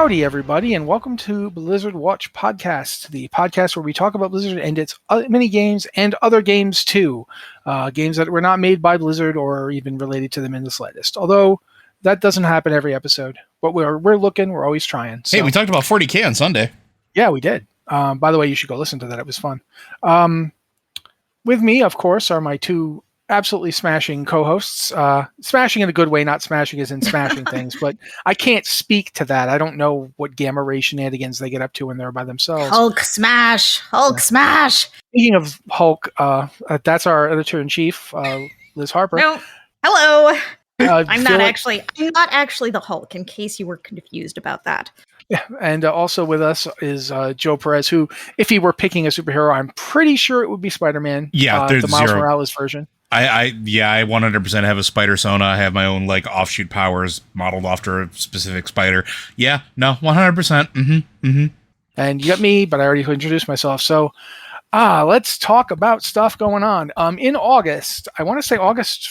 Howdy, everybody, and welcome to Blizzard Watch Podcast, the podcast where we talk about Blizzard and its mini games and other games too. Games that were not made by Blizzard or even related to them in the slightest. Although that doesn't happen every episode. But we're looking, we're always trying. So. Hey, we talked about 40K on Sunday. Yeah, we did. By the way, you should go listen to that. It was fun. With me, of course, are my two absolutely smashing co-hosts. Smashing in a good way, not smashing as in smashing things, but I can't speak to that. I don't know what gamma ray shenanigans they get up to when they're by themselves. Hulk smash! Hulk smash! Speaking of Hulk, that's our editor-in-chief, Liz Harper. No, hello. I'm not actually the Hulk, in case you were confused about that. Yeah, and also with us is Joe Perez, who, if he were picking a superhero, I'm pretty sure it would be Spider-Man. Yeah, there's the Miles zero. Morales version. I 100% have a spider sona. I have my own like offshoot powers modeled after a specific spider. Yeah, no, 100%. And you got me, but I already introduced myself. So, let's talk about stuff going on. In August, I want to say August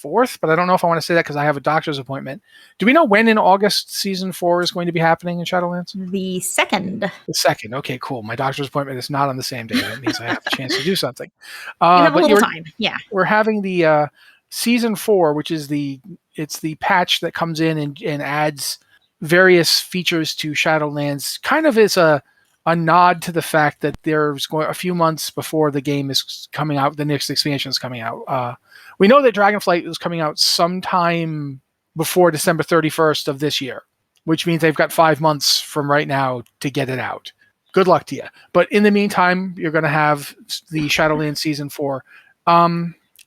4th, but I don't know if I want to say that because I have a doctor's appointment. Do we know when in August Season 4 is going to be happening in Shadowlands? The 2nd. The 2nd. Okay, cool. My doctor's appointment is not on the same day. That means I have a chance to do something. You have a little time. Yeah. We're having the Season 4, which is the patch that comes in and adds various features to Shadowlands. Kind of is a nod to the fact that there's a few months before the game is coming out, the next expansion is coming out. We know that Dragonflight is coming out sometime before December 31st of this year, which means they've got 5 months from right now to get it out. Good luck to you. But in the meantime, you're going to have the Shadowlands Season 4.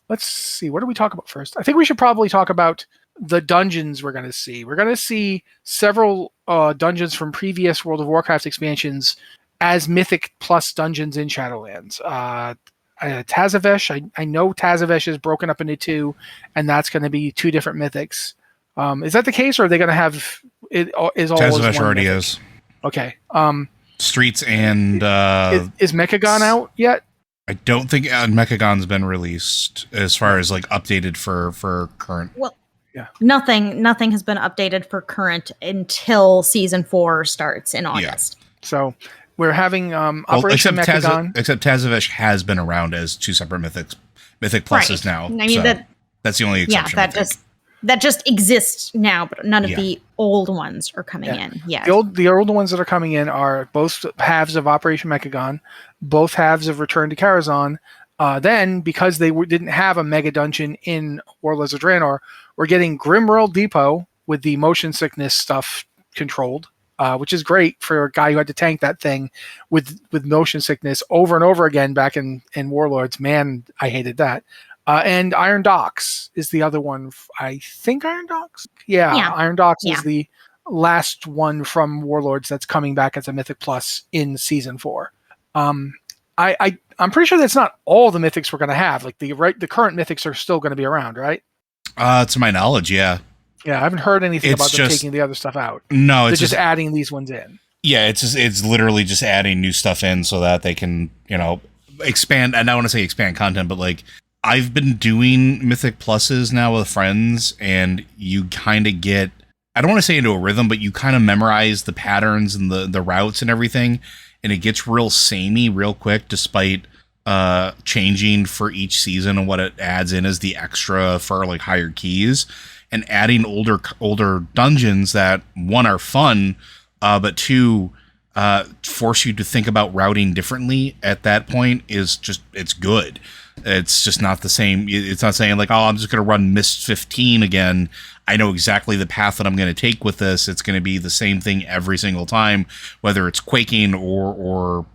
Let's see. What do we talk about first? I think we should probably talk about the dungeons we're going to see. We're going to see several dungeons from previous World of Warcraft expansions as Mythic Plus dungeons in Shadowlands. Tazavesh, I know Tazavesh is broken up into two, and that's going to be two different mythics. Is that the case, or are they going to have it? Is all Tazavesh already mythic? is. Okay. Streets and is Mechagon out yet? I don't think Mechagon's been released as far as like updated for current. Well, yeah. Nothing has been updated for current until Season 4 starts in August. Yeah. So we're having Operation Mechagon. Except Tazavesh has been around as two separate mythic pluses now. I mean, so that's the only exception. Yeah, that just exists now, but none of the old ones are coming in. Yeah, the old ones that are coming in are both halves of Operation Mechagon, both halves of Return to Karazhan. Then, because they didn't have a mega dungeon in Warlords of Draenor, we're getting Grimworld Depot with the motion sickness stuff controlled, which is great for a guy who had to tank that thing with motion sickness over and over again back in Warlords. Man, I hated that. And Iron Docks is the other one. I think Iron Docks? Yeah. Iron Docks is the last one from Warlords that's coming back as a Mythic Plus in Season 4. I'm pretty sure that's not all the mythics we're going to have. Like the current mythics are still going to be around, right? To my knowledge, yeah. Yeah, I haven't heard anything about them taking the other stuff out. No, they're just adding these ones in. Yeah, it's literally just adding new stuff in so that they can, expand. And I don't want to say expand content, but like I've been doing Mythic Pluses now with friends, and you kind of get, I don't want to say into a rhythm, but you kind of memorize the patterns and the routes and everything, and it gets real samey real quick, despite changing for each season, and what it adds in is the extra for like higher keys and adding older dungeons that one are fun, but two force you to think about routing differently at that point is just, it's good. It's just not the same. It's not saying like, oh, I'm just going to run Mist 15 again. I know exactly the path that I'm going to take with this. It's going to be the same thing every single time, whether it's quaking or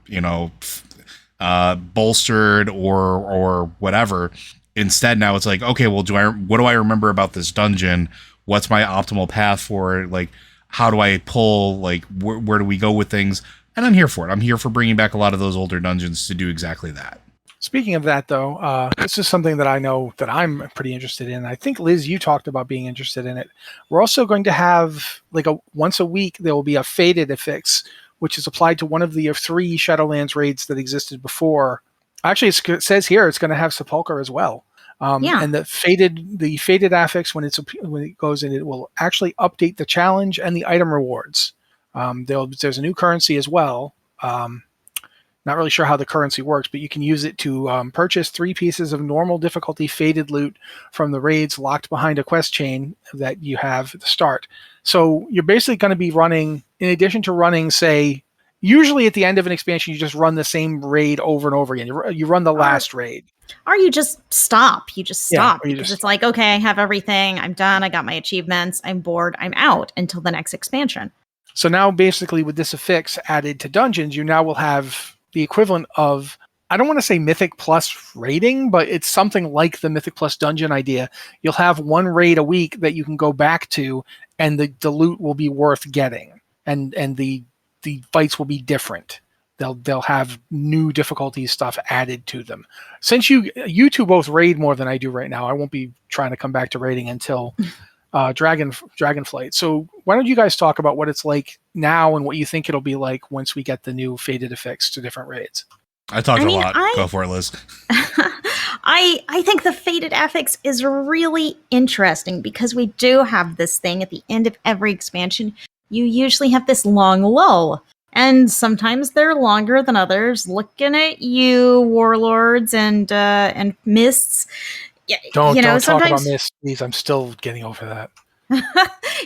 bolstered or whatever. Instead, now it's like, okay, well, what do I remember about this dungeon? What's my optimal path for it? Like, how do I pull? Like, where do we go with things? And I'm here for it. I'm here for bringing back a lot of those older dungeons to do exactly that. Speaking of that, though, this is something that I know that I'm pretty interested in. I think, Liz, you talked about being interested in it. We're also going to have, like, once a week, there will be a faded affix, which is applied to one of the 3 Shadowlands raids that existed before. Actually, it says here it's going to have Sepulchre as well. And the faded affix, when it goes in, it will actually update the challenge and the item rewards. There's a new currency as well. Not really sure how the currency works, but you can use it to purchase 3 pieces of normal difficulty faded loot from the raids locked behind a quest chain that you have at the start. So you're basically going to be running, in addition to running, say, usually at the end of an expansion, you just run the same raid over and over again. You run the last raid. Or you just stop. You just stop. Yeah, because it's like, okay, I have everything. I'm done. I got my achievements. I'm bored. I'm out until the next expansion. So now basically with this affix added to dungeons, you now will have the equivalent of, I don't want to say Mythic Plus raiding, but it's something like the Mythic Plus dungeon idea. You'll have 1 raid a week that you can go back to, and the loot will be worth getting, and the fights will be different. They'll have new difficulty stuff added to them. Since you two both raid more than I do right now, I won't be trying to come back to raiding until Dragonflight. So why don't you guys talk about what it's like now and what you think it'll be like once we get the new faded effects to different raids? I talked a lot. Go for it, Liz. I think the faded affix is really interesting because we do have this thing at the end of every expansion. You usually have this long lull, and sometimes they're longer than others. Looking at you, warlords and mists. Don't talk about mists, please. I'm still getting over that.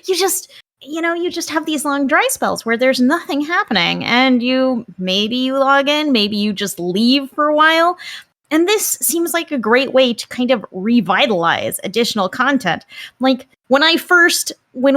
you just have these long dry spells where there's nothing happening, and maybe you log in, maybe you just leave for a while. And this seems like a great way to kind of revitalize additional content. Like when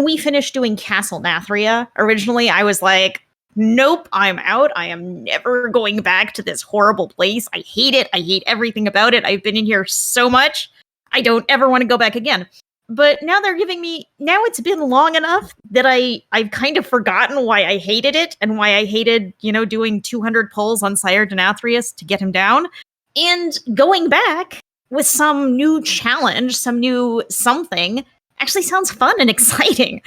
we finished doing Castle Nathria, originally I was like, nope, I'm out. I am never going back to this horrible place. I hate it. I hate everything about it. I've been in here so much. I don't ever want to go back again. But now now it's been long enough that I've kind of forgotten why I hated it and why I hated, doing 200 pulls on Sire Denathrius to get him down. And going back with some new challenge, some new something, actually sounds fun and exciting.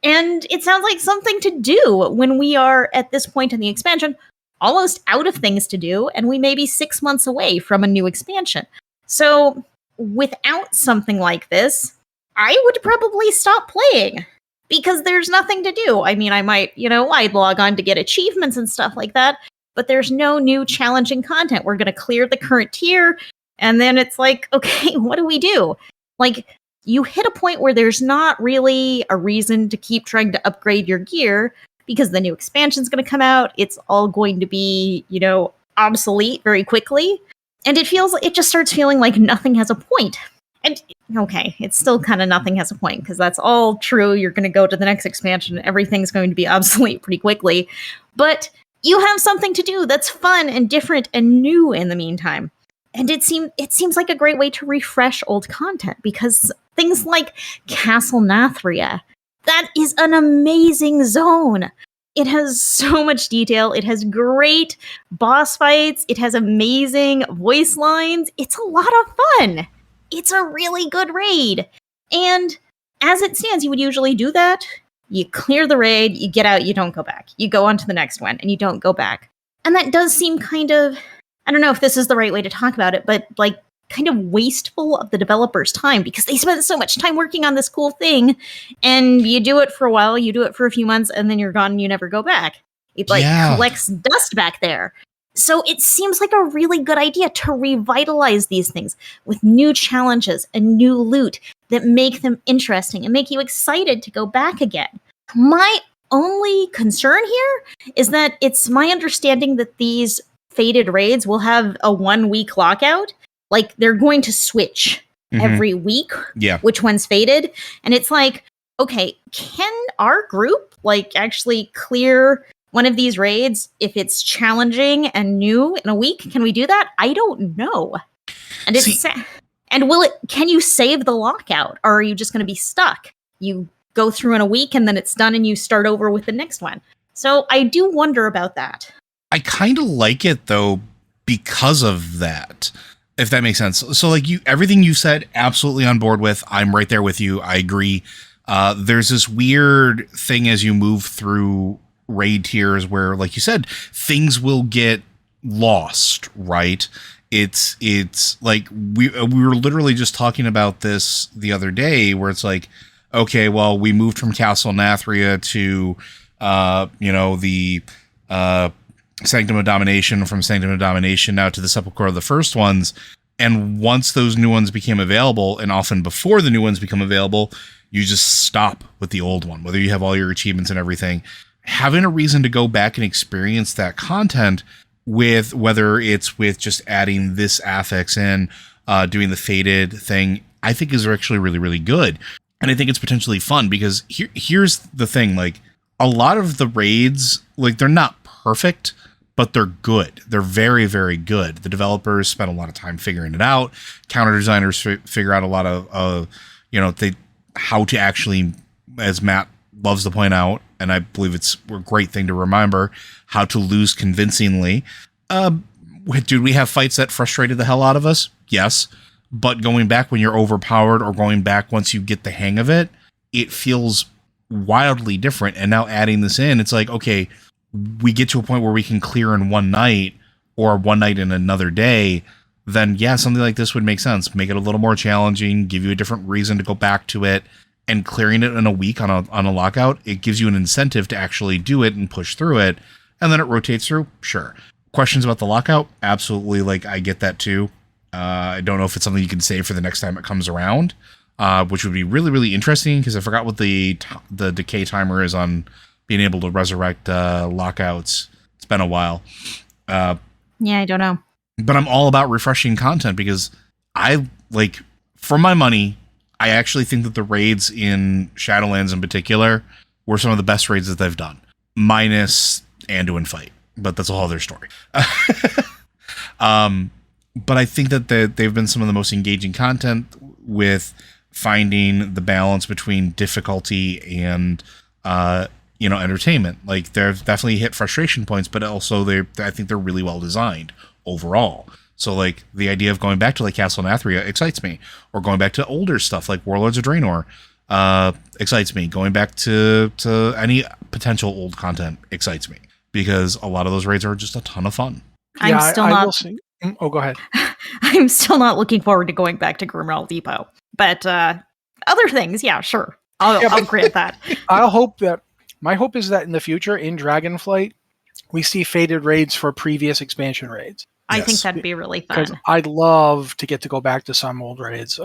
And it sounds like something to do when we are at this point in the expansion, almost out of things to do, and we may be 6 months away from a new expansion. So without something like this, I would probably stop playing because there's nothing to do. I mean, I might, I'd log on to get achievements and stuff like that, but there's no new challenging content. We're going to clear the current tier, and then it's like, okay, what do we do? Like, you hit a point where there's not really a reason to keep trying to upgrade your gear because the new expansion's going to come out. It's all going to be, obsolete very quickly. And it just starts feeling like nothing has a point. And okay, it's still kind of nothing has a point because that's all true. You're going to go to the next expansion. Everything's going to be obsolete pretty quickly. But you have something to do that's fun and different and new in the meantime. And it seems like a great way to refresh old content because things like Castle Nathria, that is an amazing zone. It has so much detail. It has great boss fights. It has amazing voice lines. It's a lot of fun. It's a really good raid. And as it stands, you would usually do that. You clear the raid, you get out, you don't go back. You go on to the next one, and you don't go back. And that does seem kind of, I don't know if this is the right way to talk about it, but like kind of wasteful of the developers' time because they spent so much time working on this cool thing, and you do it for a while, you do it for a few months, and then you're gone and you never go back. It collects dust back there. So it seems like a really good idea to revitalize these things with new challenges and new loot that make them interesting and make you excited to go back again. My only concern here is that it's my understanding that these faded raids will have a 1 week lockout. Like they're going to switch every week. Yeah. Which one's faded. And it's like, okay, can our group actually clear one of these raids if it's challenging and new in a week? Can we do that? I don't know. And can you save the lockout, or are you just going to be stuck? You go through in a week and then it's done and you start over with the next one. So I do wonder about that. I kind of like it though because of that, if that makes sense. So everything you said, absolutely on board with. I'm right there with you. I agree. There's this weird thing as you move through raid tiers where, like you said, things will get lost, right? It's like we were literally just talking about this the other day where it's like, okay, well, we moved from Castle Nathria to The Sanctum of Domination, from Sanctum of Domination now to the Sepulchre of the first ones. And once those new ones became available, and often before the new ones become available, you just stop with the old one, whether you have all your achievements and everything. Having a reason to go back and experience that content, with whether it's with just adding this affix in, doing the faded thing, I think is actually really, really good. And I think it's potentially fun, because here's the thing, like, a lot of the raids, like, they're not perfect, but they're good. They're very, very good. The developers spent a lot of time figuring it out. Counter designers figure out a lot of, how to actually, as Matt loves to point out, and I believe it's a great thing to remember, how to lose convincingly. Dude, we have fights that frustrated the hell out of us? Yes. But going back when you're overpowered, or going back once you get the hang of it, it feels wildly different. And now adding this in, it's like, okay, we get to a point where we can clear in one night, or one night in another day, then yeah, something like this would make sense. Make it a little more challenging, give you a different reason to go back to it, and clearing it in a week on a lockout, it gives you an incentive to actually do it and push through it, and then it rotates through. Sure. Questions about the lockout? Absolutely. Like, I get that too. I don't know if it's something you can save for the next time it comes around, which would be really, really interesting, because I forgot what the decay timer is on being able to resurrect lockouts. It's been a while. Yeah, I don't know. But I'm all about refreshing content, because I, like, for my money, I actually think that the raids in Shadowlands in particular were some of the best raids that they've done, minus Anduin Fight, but that's a whole other story. But I think that they've been some of the most engaging content, with finding the balance between difficulty and entertainment. Like, they've definitely hit frustration points, but also I think they're really well designed overall. So, like, the idea of going back to, like, Castle Nathria excites me, or going back to older stuff like Warlords of Draenor excites me. Going back to any potential old content excites me, because a lot of those raids are just a ton of fun. I'm still not. Oh, go ahead. I'm still not looking forward to going back to Grimral Depot, but other things, yeah, sure, I'll grant that. My hope is that in the future, in Dragonflight, we see faded raids for previous expansion raids. I think that'd be really fun. Because I'd love to get to go back to some old raids.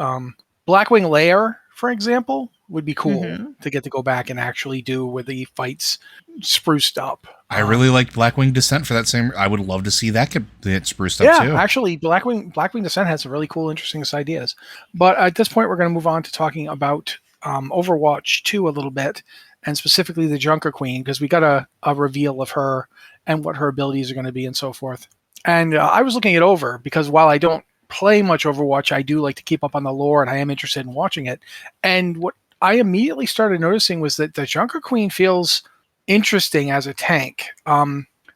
Blackwing Lair, for example, would be cool to get to go back and actually do with the fights spruced up. I really liked Blackwing Descent for that same. I would love to see that get spruced up too. Yeah, actually, Blackwing Descent has some really cool, interesting ideas. But at this point, we're going to move on to talking about Overwatch 2 a little bit, and specifically the Junker Queen, because we got a reveal of her and what her abilities are going to be and so forth. And I was looking it over, because while I don't play much Overwatch, I do like to keep up on the lore, and I am interested in watching it. And what I immediately started noticing was that the Junker Queen feels interesting as a tank,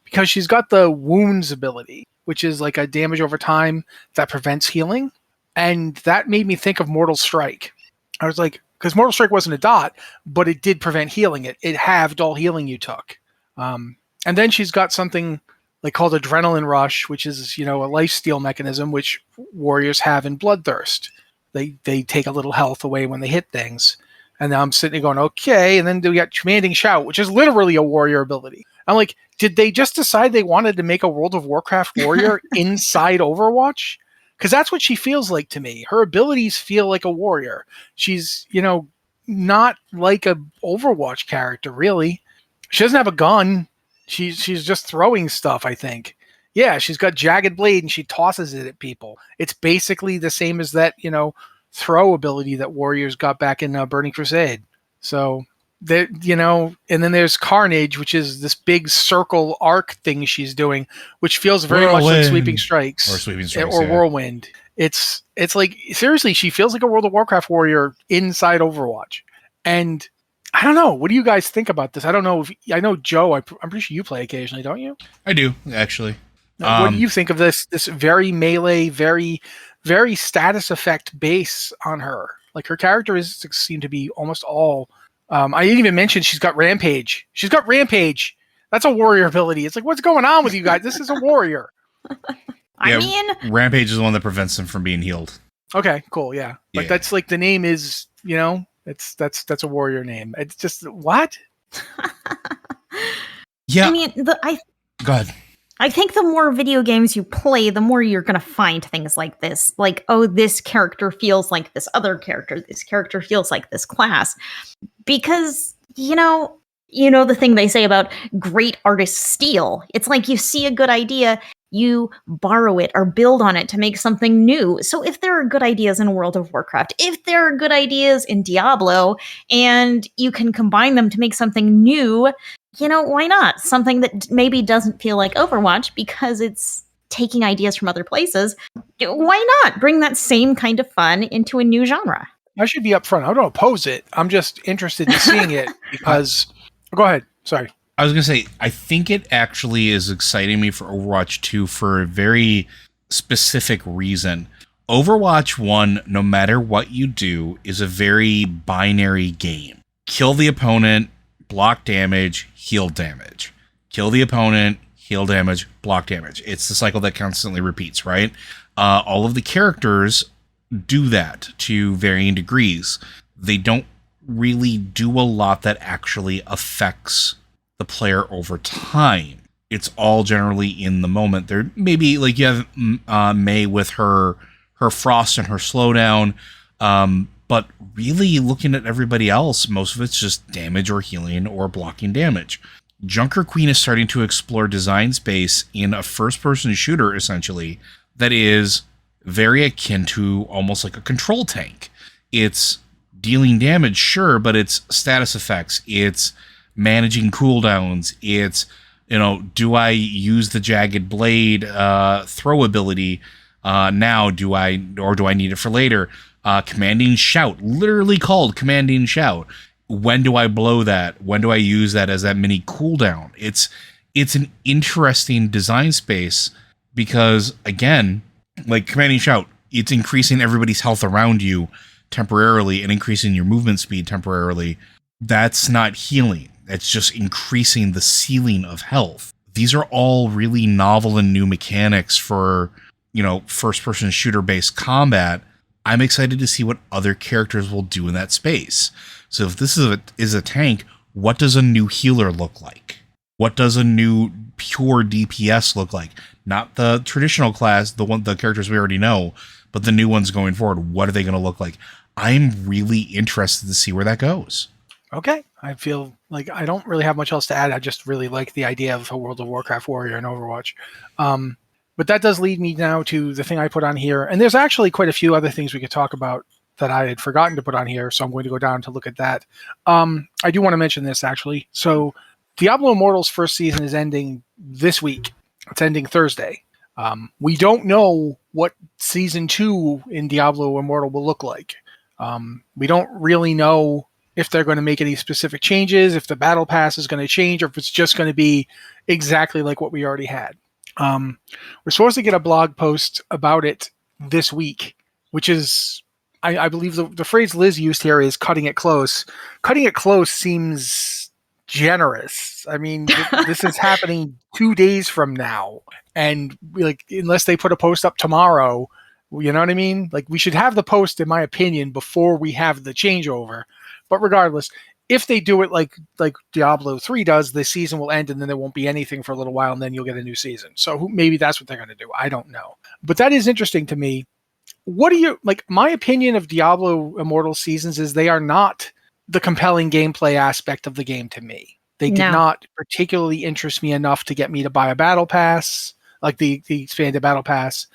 because she's got the wounds ability, which is like a damage over time that prevents healing. And that made me think of Mortal Strike. I was like, because Mortal Strike wasn't a dot, but it did prevent healing. It halved all healing you took. And then she's got something like called Adrenaline Rush, which is, a lifesteal mechanism, which warriors have in Bloodthirst. They take a little health away when they hit things. And now I'm sitting there going, okay. And then we got Commanding Shout, which is literally a warrior ability. I'm like, did they just decide they wanted to make a World of Warcraft warrior inside Overwatch? Because that's what she feels like to me. Her abilities feel like a warrior. She's, not like a Overwatch character, really. She doesn't have a gun. She's just throwing stuff, I think. Yeah, she's got Jagged Blade and she tosses it at people. It's basically the same as that, throw ability that warriors got back in Burning Crusade. So, and then there's Carnage, which is this big circle arc thing she's doing, which feels very much like Sweeping Strikes. Or Whirlwind. It's like, seriously, she feels like a World of Warcraft warrior inside Overwatch. And I don't know. What do you guys think about this? I don't know. I know, Joe, I'm pretty sure you play occasionally, don't you? I do, actually. What do you think of this very melee, very, very status effect base on her? Like, her characteristics seem to be almost all... I didn't even mention she's got Rampage. She's got Rampage. That's a warrior ability. It's like, what's going on with you guys? This is a warrior. I mean... Rampage is the one that prevents them from being healed. Okay, cool, yeah. But that's like, the name is, that's a warrior name. It's just, what? Yeah. I mean, Go ahead. I think the more video games you play, the more you're going to find things like this. Like, oh, this character feels like this other character. This character feels like this class. Because, the thing they say about great artists steal. It's like you see a good idea, you borrow it or build on it to make something new. So if there are good ideas in World of Warcraft, if there are good ideas in Diablo, and you can combine them to make something new, why not? Something that maybe doesn't feel like Overwatch because it's taking ideas from other places. Why not bring that same kind of fun into a new genre? I should be upfront. I don't oppose it. I'm just interested in seeing it because. Go ahead. Sorry. I was going to say, I think it actually is exciting me for Overwatch 2 for a very specific reason. Overwatch 1, no matter what you do, is a very binary game. Kill the opponent, block damage, heal damage. Kill the opponent, heal damage, block damage. It's the cycle that constantly repeats, right? All of the characters do that to varying degrees. They don't really do a lot that actually affects the player over time. It's all generally in the moment. There maybe like you have May with her frost and her slowdown, but really looking at everybody else, most of it's just damage or healing or blocking damage. Junker Queen is starting to explore design space in a first-person shooter, essentially, that is very akin to almost like a control tank. It's dealing damage, sure, but it's status effects. It's managing cooldowns. It's, do I use the Jagged Blade throw ability now? Do I need it for later? Commanding Shout, literally called Commanding Shout. When do I blow that? When do I use that as that mini cooldown? It's an interesting design space because, again, like Commanding Shout, it's increasing everybody's health around you temporarily and increasing your movement speed temporarily. That's not healing. That's just increasing the ceiling of health. These are all really novel and new mechanics for, first-person shooter-based combat. I'm excited to see what other characters will do in that space. So if this is a tank, what does a new healer look like? What does a new pure DPS look like? Not the traditional class, the characters we already know, but the new ones going forward. What are they going to look like? I'm really interested to see where that goes. Okay. I feel like I don't really have much else to add. I just really like the idea of a World of Warcraft warrior in Overwatch. But that does lead me now to the thing I put on here. And there's actually quite a few other things we could talk about that I had forgotten to put on here. So I'm going to go down to look at that. I do want to mention this, actually. So Diablo Immortal's first season is ending this week. It's ending Thursday. We don't know what Season 2 in Diablo Immortal will look like. We don't really know if they're going to make any specific changes, if the Battle Pass is going to change, or if it's just going to be exactly like what we already had. We're supposed to get a blog post about it this week, which is, I believe the phrase Liz used here is cutting it close. Cutting it close seems generous. I mean, this is happening 2 days from now. And unless they put a post up tomorrow, you know what I mean? Like, we should have the post, in my opinion, before we have the changeover. But regardless, if they do it like Diablo 3 does, the season will end and then there won't be anything for a little while and then you'll get a new season. So maybe that's what they're going to do. I don't know. But that is interesting to me. What do you, my opinion of Diablo Immortal seasons is they are not the compelling gameplay aspect of the game to me. They did not particularly interest me enough to get me to buy a battle pass, like the expanded battle pass.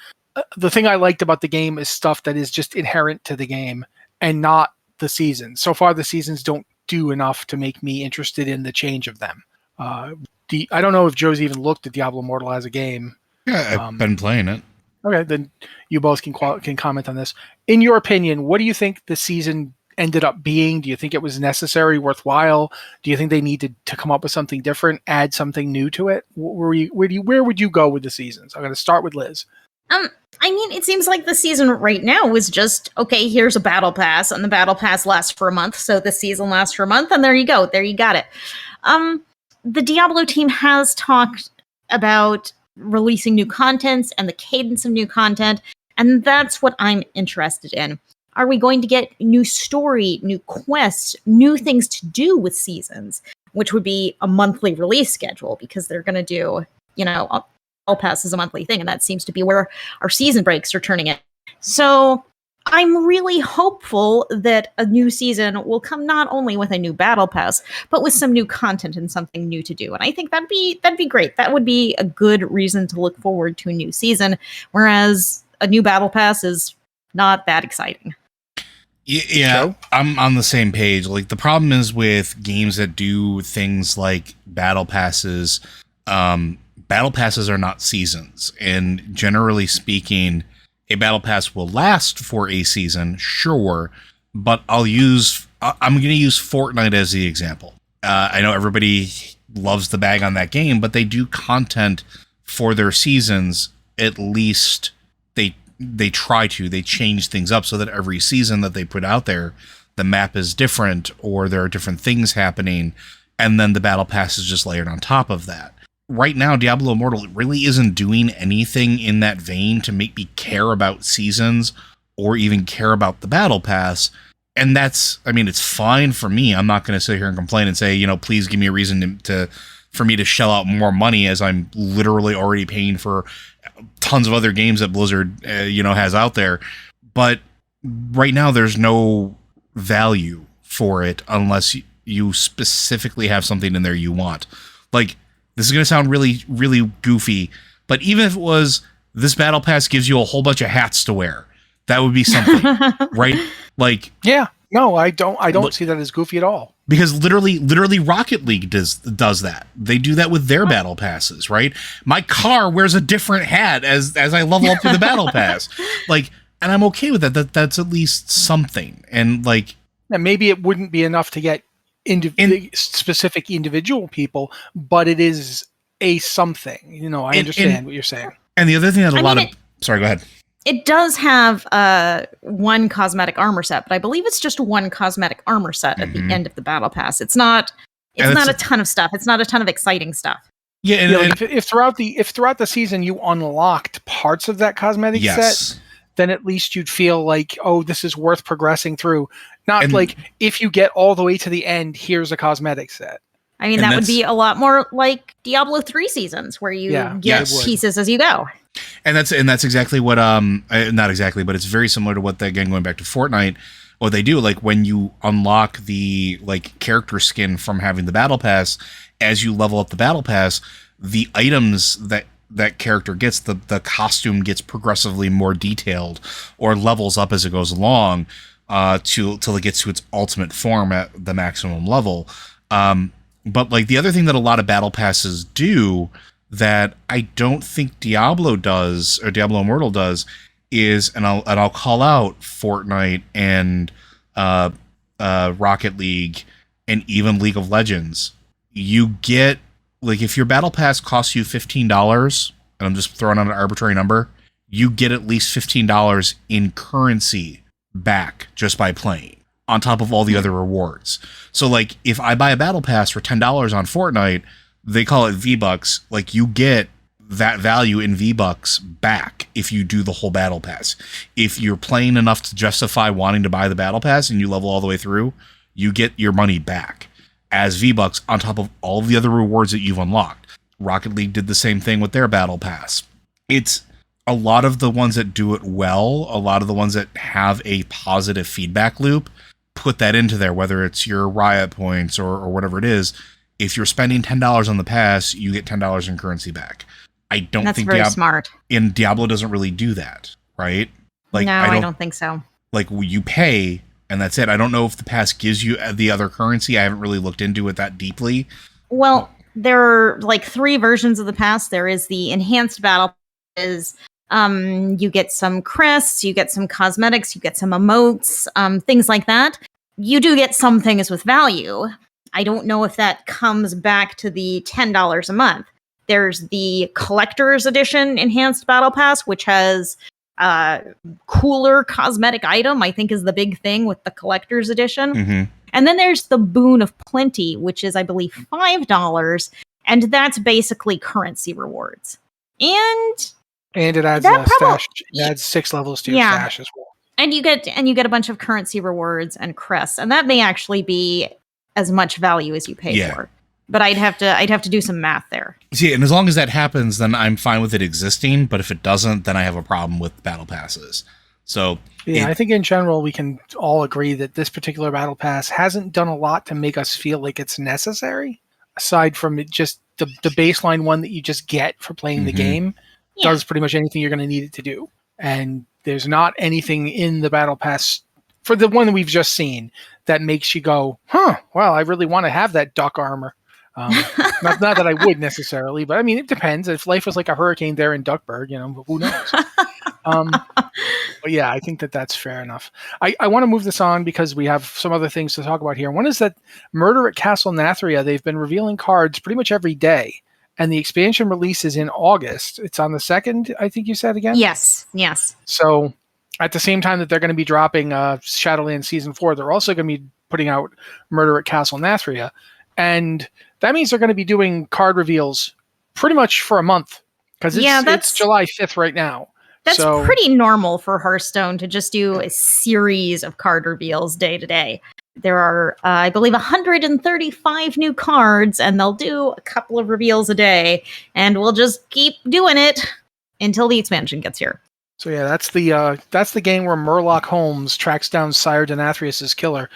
The thing I liked about the game is stuff that is just inherent to the game and not the seasons. So far, the seasons don't do enough to make me interested in the change of them. I don't know if Joe's even looked at Diablo Immortal as a game. Yeah, I've been playing it. Okay, then you both can comment on this. In your opinion, what do you think the season ended up being? Do you think it was necessary, worthwhile? Do you think they needed to come up with something different, add something new to it? Where would you go with the seasons? I'm going to start with Liz. I mean, it seems like the season right now was just, okay, here's a battle pass, and the battle pass lasts for a month, so the season lasts for a month, and there you go. There you got it. The Diablo team has talked about releasing new contents and the cadence of new content, and that's what I'm interested in. Are we going to get new story, new quests, new things to do with seasons? which would be a monthly release schedule because they're going to do, Battle Pass is a monthly thing, and that seems to be where our season breaks are turning it. So I'm really hopeful that a new season will come not only with a new Battle Pass, but with some new content and something new to do. And I think that'd be great. That would be a good reason to look forward to a new season, whereas a new Battle Pass is not that exciting. Yeah, I'm on the same page. Like, the problem is with games that do things like battle passes are not seasons. And generally speaking, a battle pass will last for a season, sure, but I'm going to use Fortnite as the example. I know everybody loves the bag on that game, but they do content for their seasons. At least they try to. They change things up so that every season that they put out there, the map is different or there are different things happening, and then the battle pass is just layered on top of that. Right now, Diablo Immortal really isn't doing anything in that vein to make me care about seasons or even care about the battle pass. And it's fine for me. I'm not going to sit here and complain and say, please give me a reason for me to shell out more money, as I'm literally already paying for tons of other games that Blizzard, has out there. But right now, there's no value for it unless you specifically have something in there you want. Like, this is going to sound really, really goofy, but even if it was, this battle pass gives you a whole bunch of hats to wear, that would be something, right? Like, yeah, no, I don't see that as goofy at all. Because literally Rocket League does that. They do that with their battle passes, right? My car wears a different hat as I level up through the battle pass. Like, and I'm okay with that. That's at least something. And like, and maybe it wouldn't be enough to get specific individual people, but it is a something. I understand what you're saying. And the other thing that sorry, go ahead. It does have one cosmetic armor set, but I believe it's just one cosmetic armor set at the end of the battle pass. It's not a ton of stuff. It's not a ton of exciting stuff. Yeah, and if throughout the season you unlocked parts of that cosmetic set, then at least you'd feel like, oh, this is worth progressing through. Not like, if you get all the way to the end, here's a cosmetic set. I mean, that would be a lot more like Diablo 3 seasons, where you get pieces as you go. And that's exactly what not exactly, but it's very similar to what going back to Fortnite, what they do. Like, when you unlock the character skin from having the battle pass, as you level up the battle pass, the items that character gets, the costume gets progressively more detailed or levels up as it goes along, till it gets to its ultimate form at the maximum level. But like, the other thing that a lot of battle passes do that I don't think Diablo does, or Diablo Immortal does, is, and I'll call out Fortnite and Rocket League and even League of Legends. You get, like, if your battle pass costs you $15, and I'm just throwing out an arbitrary number, you get at least $15 in currency back just by playing, on top of all the other rewards. So like, if I buy a battle pass for $10 on Fortnite, they call it V-Bucks, like, you get that value in V-Bucks back if you do the whole battle pass. If you're playing enough to justify wanting to buy the battle pass and you level all the way through, you get your money back as V-Bucks on top of all the other rewards that you've unlocked. Rocket League did the same thing with their battle pass. It's a lot of the ones that do it well, a lot of the ones that have a positive feedback loop, put that into there, whether it's your Riot points or whatever it is. If you're spending $10 on the pass, you get $10 in currency back. I don't think that's very smart. And Diablo doesn't really do that, right? Like, no, I don't think so. Like, you pay and that's it. I don't know if the pass gives you the other currency. I haven't really looked into it that deeply. Well, there are like 3 versions of the pass. There is the enhanced battle is you get some crests, you get some cosmetics, you get some emotes, things like that. You do get some things with value. I don't know if that comes back to the $10 a month. There's the collector's edition enhanced battle pass, which has cooler cosmetic item, I think is the big thing with the collector's edition. Mm-hmm. And then there's the Boon of Plenty, which is, I believe, $5. And that's basically currency rewards. And it adds a stash. It adds 6 levels to your stash as well. And you get a bunch of currency rewards and crests. And that may actually be as much value as you pay for. But I'd have to do some math there. See, and as long as that happens, then I'm fine with it existing. But if it doesn't, then I have a problem with battle passes. So yeah, I think in general we can all agree that this particular battle pass hasn't done a lot to make us feel like it's necessary, aside from it just the baseline one that you just get for playing the game does pretty much anything you're going to need it to do. And there's not anything in the battle pass for the one that we've just seen that makes you go, well, I really want to have that duck armor. Not that I would necessarily, but I mean, it depends. If life was like a hurricane there in Duckburg, who knows? But yeah, I think that's fair enough. I want to move this on because we have some other things to talk about here. One is that Murder at Castle Nathria, they've been revealing cards pretty much every day. And the expansion release is in August. It's on the 2nd, I think you said again? Yes. So at the same time that they're going to be dropping Shadowlands Season 4, they're also going to be putting out Murder at Castle Nathria. And that means they're going to be doing card reveals pretty much for a month. Because it's July 5th right now. That's pretty normal for Hearthstone to just do a series of card reveals day to day. There are, I believe, 135 new cards, and they'll do a couple of reveals a day, and we'll just keep doing it until the expansion gets here. So yeah, that's the game where Murloc Holmes tracks down Sire Denathrius' killer.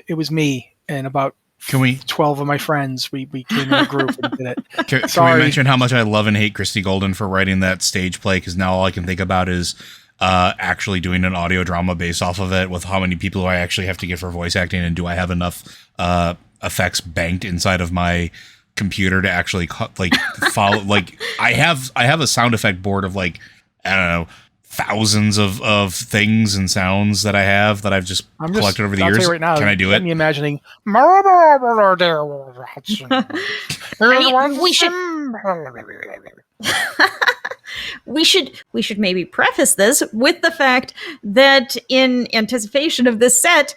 It was me and about 12 of my friends. We came in a group and did it. Can we mention how much I love and hate Christy Golden for writing that stage play? Because now all I can think about is actually doing an audio drama based off of it with how many people do I actually have to get for voice acting, and do I have enough effects banked inside of my computer to actually follow? Like I have a sound effect board of I don't know, thousands of things and sounds that I've just collected over the years. Right now, can I do it? Me imagining. We should maybe preface this with the fact that in anticipation of this set,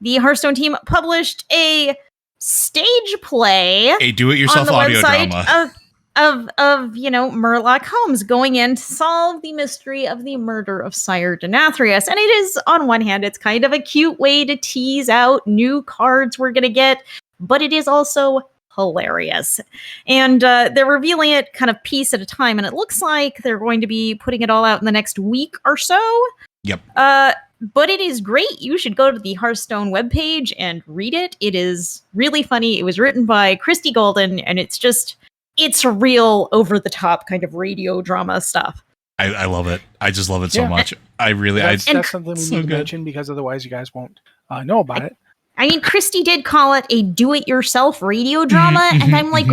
the Hearthstone team published a stage play, a do-it-yourself audio drama of Murloc Holmes going in to solve the mystery of the murder of Sire Denathrius. And it is, on one hand, it's kind of a cute way to tease out new cards we're going to get, but it is also hilarious. And they're revealing it kind of piece at a time, and it looks like they're going to be putting it all out in the next week or so. Yep. But it is great. You should go to the Hearthstone webpage and read it. It is really funny. It was written by Christy Golden, and it's real over-the-top kind of radio drama stuff. I love it. I just love it so much. That's something we need to mention, because otherwise you guys won't know about it. I mean, Christy did call it a do-it-yourself radio drama, and I'm like,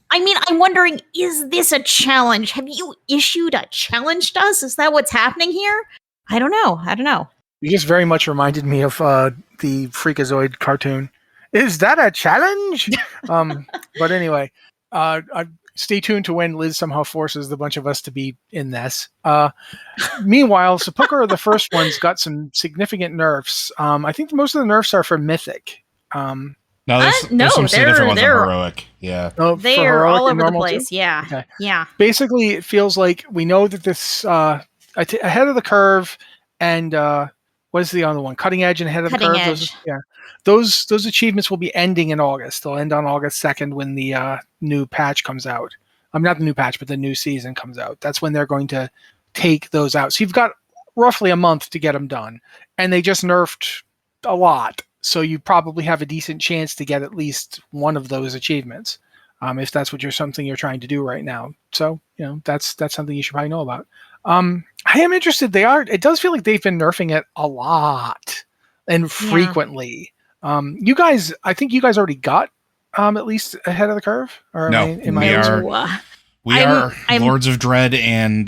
I'm wondering, is this a challenge? Have you issued a challenge to us? Is that what's happening here? I don't know. You just very much reminded me of the Freakazoid cartoon. Is that a challenge? But anyway, stay tuned to when Liz somehow forces the bunch of us to be in this. Meanwhile, Sepulchre, the first one's got some significant nerfs. I think most of the nerfs are for Mythic. No, there's some different ones on Heroic. Yeah. They are all over the place. Too? Yeah. Okay. Yeah. Basically, it feels like we know that this ahead of the curve and what's the other one? Cutting Edge and ahead of the curve. Those achievements will be ending in August. They'll end on August 2nd when the new patch comes out. Not the new patch, but the new season comes out. That's when they're going to take those out. So you've got roughly a month to get them done. And they just nerfed a lot. So you probably have a decent chance to get at least one of those achievements, if that's something you're trying to do right now. So, that's something you should probably know about. I am interested. It does feel like they've been nerfing it a lot and frequently. You guys, I think you guys already got at least ahead of the curve. Or no, we are Lords of Dread and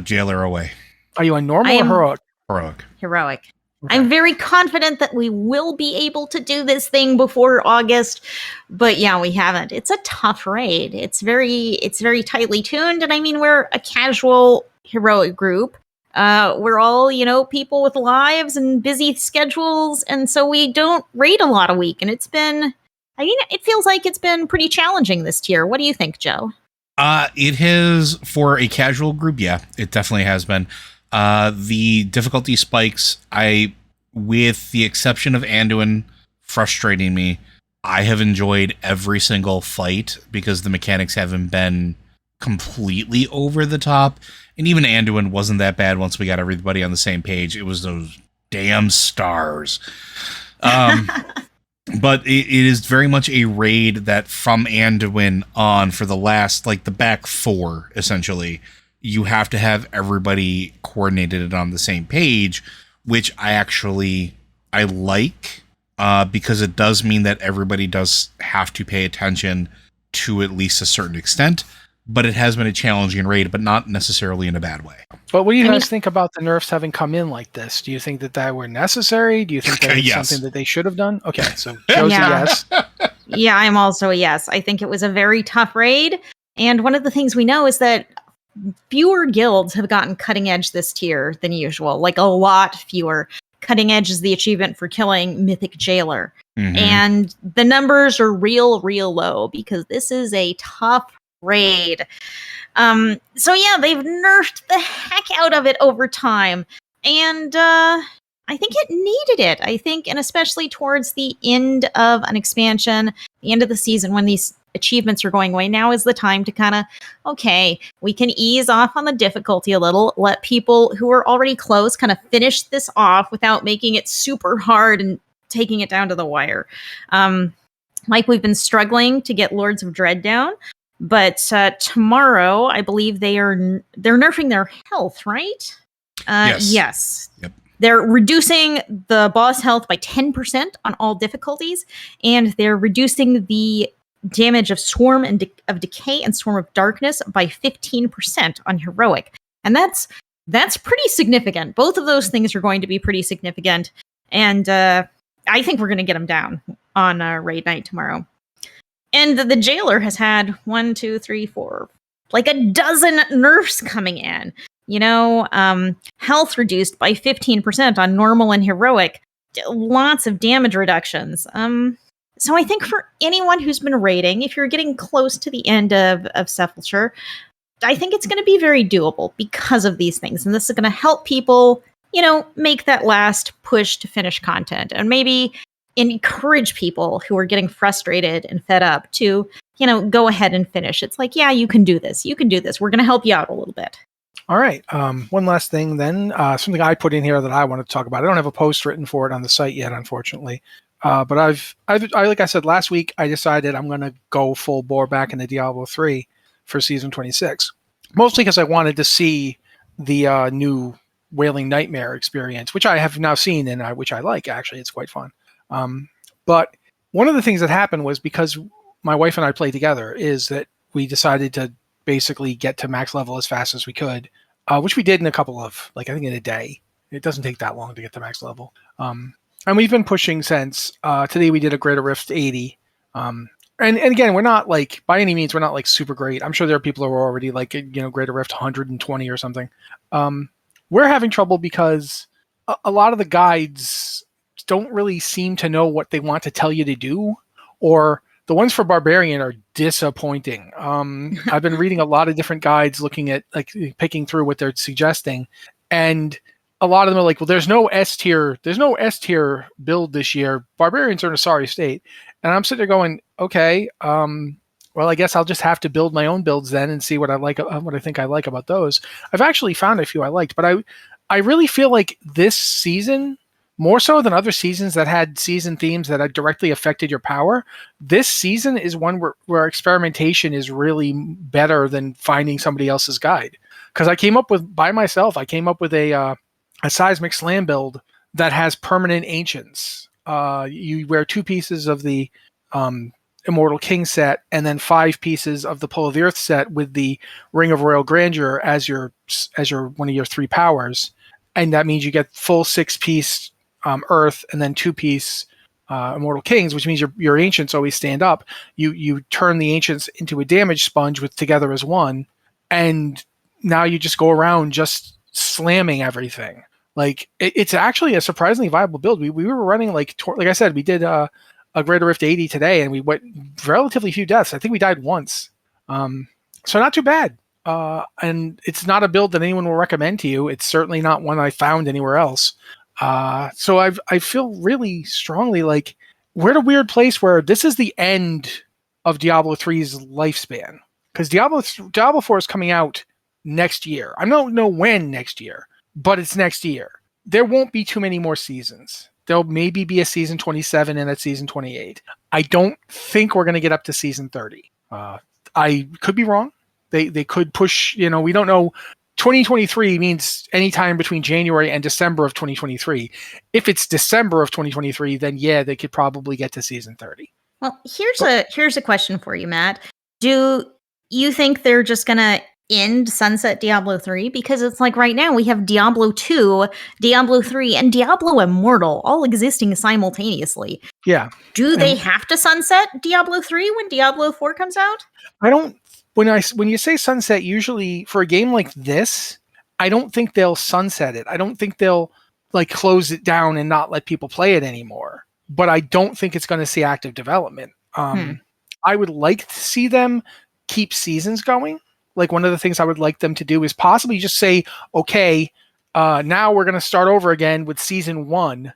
Jailer away. Are you on normal or heroic? Heroic. Okay. I'm very confident that we will be able to do this thing before August, but yeah, we haven't. It's a tough raid. It's very tightly tuned, and I mean, we're a casual heroic group. We're all, people with lives and busy schedules, and so we don't raid a lot a week, and it feels like it's been pretty challenging this tier. What do you think, Joe? It has, for a casual group, yeah, it definitely has been. The difficulty spikes, with the exception of Anduin frustrating me, I have enjoyed every single fight because the mechanics haven't been completely over the top. And even Anduin wasn't that bad once we got everybody on the same page. It was those damn stars. But it is very much a raid that from Anduin on for the last, like the back four, essentially, you have to have everybody coordinated on the same page, which I like, because it does mean that everybody does have to pay attention to at least a certain extent. But it has been a challenging raid, but not necessarily in a bad way. But what do you guys think about the nerfs having come in like this? Do you think that were necessary? Do you think that it's something that they should have done? Okay, so Joe's a yes. Yeah, I'm also a yes. I think it was a very tough raid. And one of the things we know is that fewer guilds have gotten cutting edge this tier than usual, like a lot fewer. Cutting edge is the achievement for killing Mythic Jailer. Mm-hmm. And the numbers are real low because this is a tough raid. So yeah, they've nerfed the heck out of it over time. And I think it needed it. I think, and especially towards the end of an expansion, the end of the season when these achievements are going away, now is the time to kind of, okay, we can ease off on the difficulty a little, let people who are already close kind of finish this off without making it super hard and taking it down to the wire. Like we've been struggling to get Lords of Dread down. But tomorrow, I believe they're nerfing their health, right? Yes. Yep. They're reducing the boss health by 10% on all difficulties, and they're reducing the damage of Swarm and of Decay and Swarm of Darkness by 15% on Heroic. And that's pretty significant. Both of those things are going to be pretty significant, and I think we're going to get them down on Raid Night tomorrow. And the Jailer has had 1, 2, 3, 4, like a dozen nerfs coming in. Health reduced by 15% on normal and heroic. Lots of damage reductions. So I think for anyone who's been raiding, if you're getting close to the end of Sepulture, I think it's going to be very doable because of these things. And this is going to help people, make that last push to finish content. And maybe encourage people who are getting frustrated and fed up to, go ahead and finish. It's like, yeah, you can do this. You can do this. We're going to help you out a little bit. All right. One last thing then, something I put in here that I want to talk about. I don't have a post written for it on the site yet, unfortunately. But I've like I said last week, I decided I'm going to go full bore back into Diablo 3 for season 26. Mostly because I wanted to see the new Wailing Nightmare experience, which I have now seen and which I like, actually. It's quite fun. But one of the things that happened was because my wife and I played together is that we decided to basically get to max level as fast as we could, which we did in a couple of, I think in a day. It doesn't take that long to get to max level. And we've been pushing since. Today we did a Greater Rift 80. And again, we're not by any means, we're not super great. I'm sure there are people who are already Greater Rift 120 or something. We're having trouble because a lot of the guides don't really seem to know what they want to tell you to do, or the ones for Barbarian are disappointing. I've been reading a lot of different guides looking at picking through what they're suggesting, and a lot of them are well, there's no S tier build this year. Barbarians are in a sorry state. And I'm sitting there going, okay, well, I guess I'll just have to build my own builds then and see what I think I like about those. I've actually found a few I liked, but I really feel like this season, more so than other seasons that had season themes that had directly affected your power, this season is one where experimentation is really better than finding somebody else's guide. Because I came up with a seismic slam build that has permanent ancients. You wear 2 pieces of the Immortal King set and then 5 pieces of the Pull of the Earth set with the Ring of Royal Grandeur as your one of your 3 powers. And that means you get full 6-piece Earth and then 2-piece Immortal Kings, which means your ancients always stand up. You turn the ancients into a damage sponge with together as one, and now you just go around just slamming everything. It's actually a surprisingly viable build. We were running like I said, we did a Greater Rift 80 today, and we went relatively few deaths. I think we died once, so not too bad. And it's not a build that anyone will recommend to you. It's certainly not one I found anywhere else. So I feel really strongly we're at a weird place where this is the end of Diablo 3's lifespan. Because Diablo 4 is coming out next year. I don't know when next year, but it's next year. There won't be too many more seasons. There'll maybe be a season 27 and a season 28. I don't think we're going to get up to season 30. I could be wrong. They could push, we don't know. 2023 means anytime between January and December of 2023. If it's December of 2023, then yeah, they could probably get to season 30. Well, here's a question for you, Matt. Do you think they're just going to end Sunset Diablo 3? Because it's like right now we have Diablo 2, Diablo 3, and Diablo Immortal all existing simultaneously. Yeah. Do they have to sunset Diablo 3 when Diablo 4 comes out? I don't. When you say sunset, usually for a game like this, I don't think they'll sunset it. I don't think they'll like close it down and not let people play it anymore. But I don't think it's going to see active development. I would like to see them keep seasons going. Like one of the things I would like them to do is possibly just say, okay, now we're going to start over again with season 1.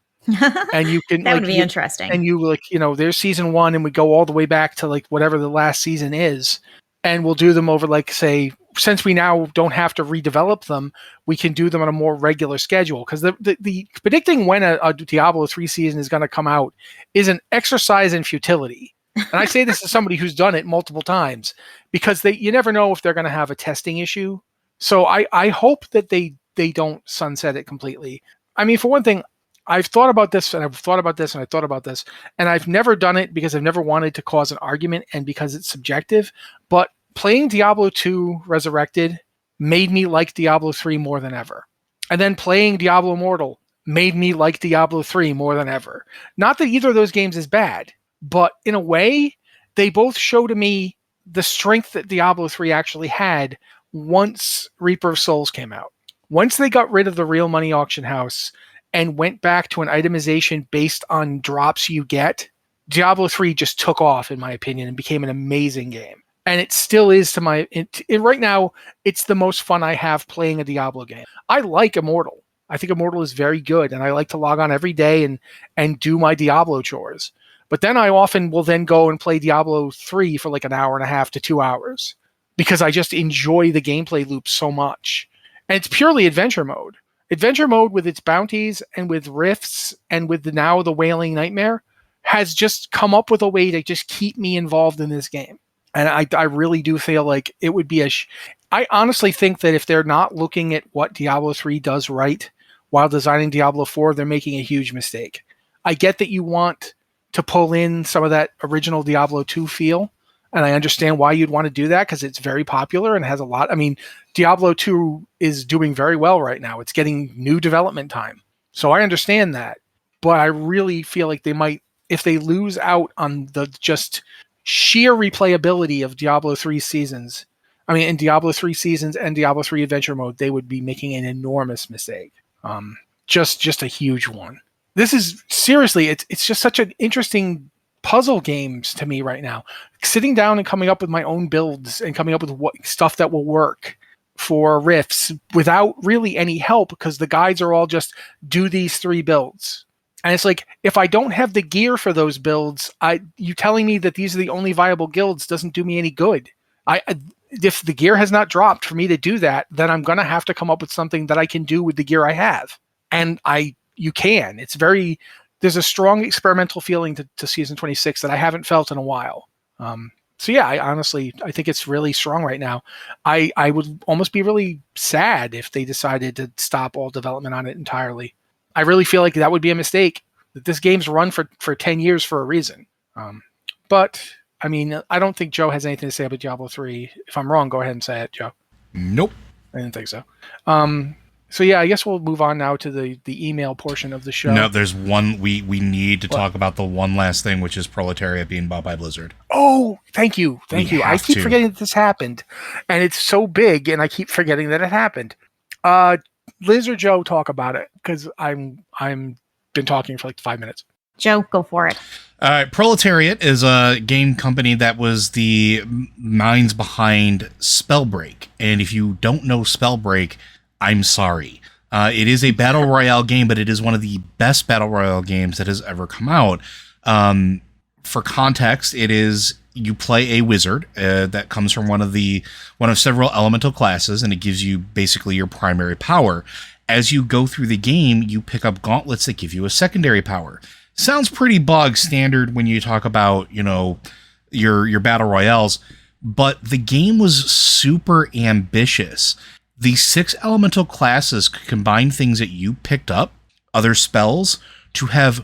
And you can that would be interesting. And you there's season 1 and we go all the way back to like whatever the last season is. And we'll do them over, like, say, since we now don't have to redevelop them, we can do them on a more regular schedule. Because the predicting when a Diablo 3 season is going to come out is an exercise in futility. And I say this as somebody who's done it multiple times, because you never know if they're going to have a testing issue. So I hope that they don't sunset it completely. I mean, for one thing, I've thought about this, and I've thought about this, and I thought about this, and I've never done it because I've never wanted to cause an argument and because it's subjective. But playing Diablo 2 Resurrected made me like Diablo 3 more than ever. And then playing Diablo Immortal made me like Diablo 3 more than ever. Not that either of those games is bad, but in a way, they both show to me the strength that Diablo 3 actually had once Reaper of Souls came out. Once they got rid of the real money auction house and went back to an itemization based on drops you get, Diablo 3 just took off, in my opinion, and became an amazing game. And it still is to right now, it's the most fun I have playing a Diablo game. I like Immortal. I think Immortal is very good, and I like to log on every day and do my Diablo chores. But then I often will then go and play Diablo 3 for like an hour and a half to 2 hours because I just enjoy the gameplay loop so much. And it's purely adventure mode. Adventure mode with its bounties and with rifts and with the Wailing Nightmare has just come up with a way to just keep me involved in this game. And I really do feel like it would be I honestly think that if they're not looking at what Diablo 3 does right while designing Diablo 4, they're making a huge mistake. I get that you want to pull in some of that original Diablo 2 feel, and I understand why you'd want to do that because it's very popular and has a lot. I mean, Diablo 2 is doing very well right now. It's getting new development time. So I understand that. But I really feel like they might, if they lose out on the just sheer replayability of Diablo 3 seasons, in Diablo 3 seasons and Diablo 3 adventure mode, they would be making an enormous mistake. Just a huge one. This is seriously, it's just such an interesting puzzle games to me right now. Sitting down and coming up with my own builds and coming up with what stuff that will work for riffs without really any help, because the guides are all just do these 3 builds. And it's like, if I don't have the gear for those builds, you telling me that these are the only viable guilds doesn't do me any good. If the gear has not dropped for me to do that, then I'm going to have to come up with something that I can do with the gear I have. And you can. There's a strong experimental feeling to Season 26 that I haven't felt in a while. So yeah, I think it's really strong right now. I would almost be really sad if they decided to stop all development on it entirely. I really feel like that would be a mistake. That this game's run for 10 years for a reason. But I mean, I don't think Joe has anything to say about Diablo 3. If I'm wrong, go ahead and say it, Joe. Nope. I didn't think so. So yeah, I guess we'll move on now to the email portion of the show. No, there's one we need to talk about, the one last thing, which is Proletariat being bought by Blizzard. Oh, thank you. I keep forgetting that this happened, and it's so big, and I keep forgetting that it happened. Liz or Joe, talk about it, because I'm been talking for like 5 minutes. Joe, go for it. Proletariat is a game company that was the minds behind Spellbreak, and if you don't know Spellbreak, I'm sorry. It is a battle royale game, but it is one of the best battle royale games that has ever come out. For context, it is you play a wizard that comes from one of several elemental classes, and it gives you basically your primary power. As you go through the game, you pick up gauntlets that give you a secondary power. Sounds pretty bog standard when you talk about, your battle royales, but the game was super ambitious. The 6 elemental classes could combine things that you picked up, other spells, to have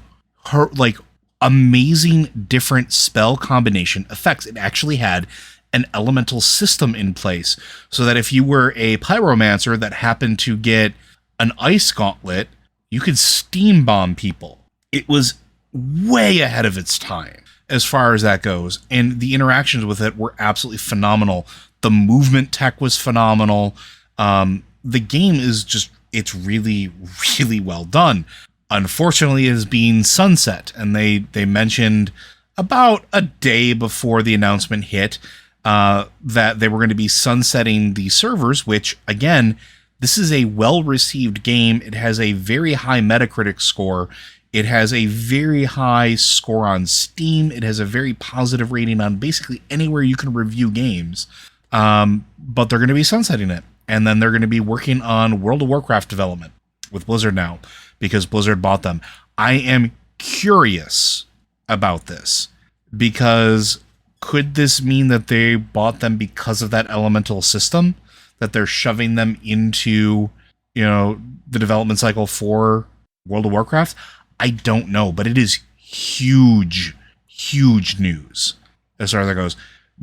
amazing different spell combination effects. It actually had an elemental system in place, so that if you were a pyromancer that happened to get an ice gauntlet, you could steam bomb people. It was way ahead of its time as far as that goes, and the interactions with it were absolutely phenomenal. The movement tech was phenomenal. The game is it's really, really well done. Unfortunately, it is being sunset, and they mentioned about a day before the announcement hit that they were going to be sunsetting the servers, which, again, this is a well-received game. It has a very high Metacritic score. It has a very high score on Steam. It has a very positive rating on basically anywhere you can review games. But they're going to be sunsetting it. And then they're going to be working on World of Warcraft development with Blizzard now, because Blizzard bought them. I am curious about this, because could this mean that they bought them because of that elemental system, that they're shoving them into, the development cycle for World of Warcraft? I don't know, but it is huge, huge news as far as that goes.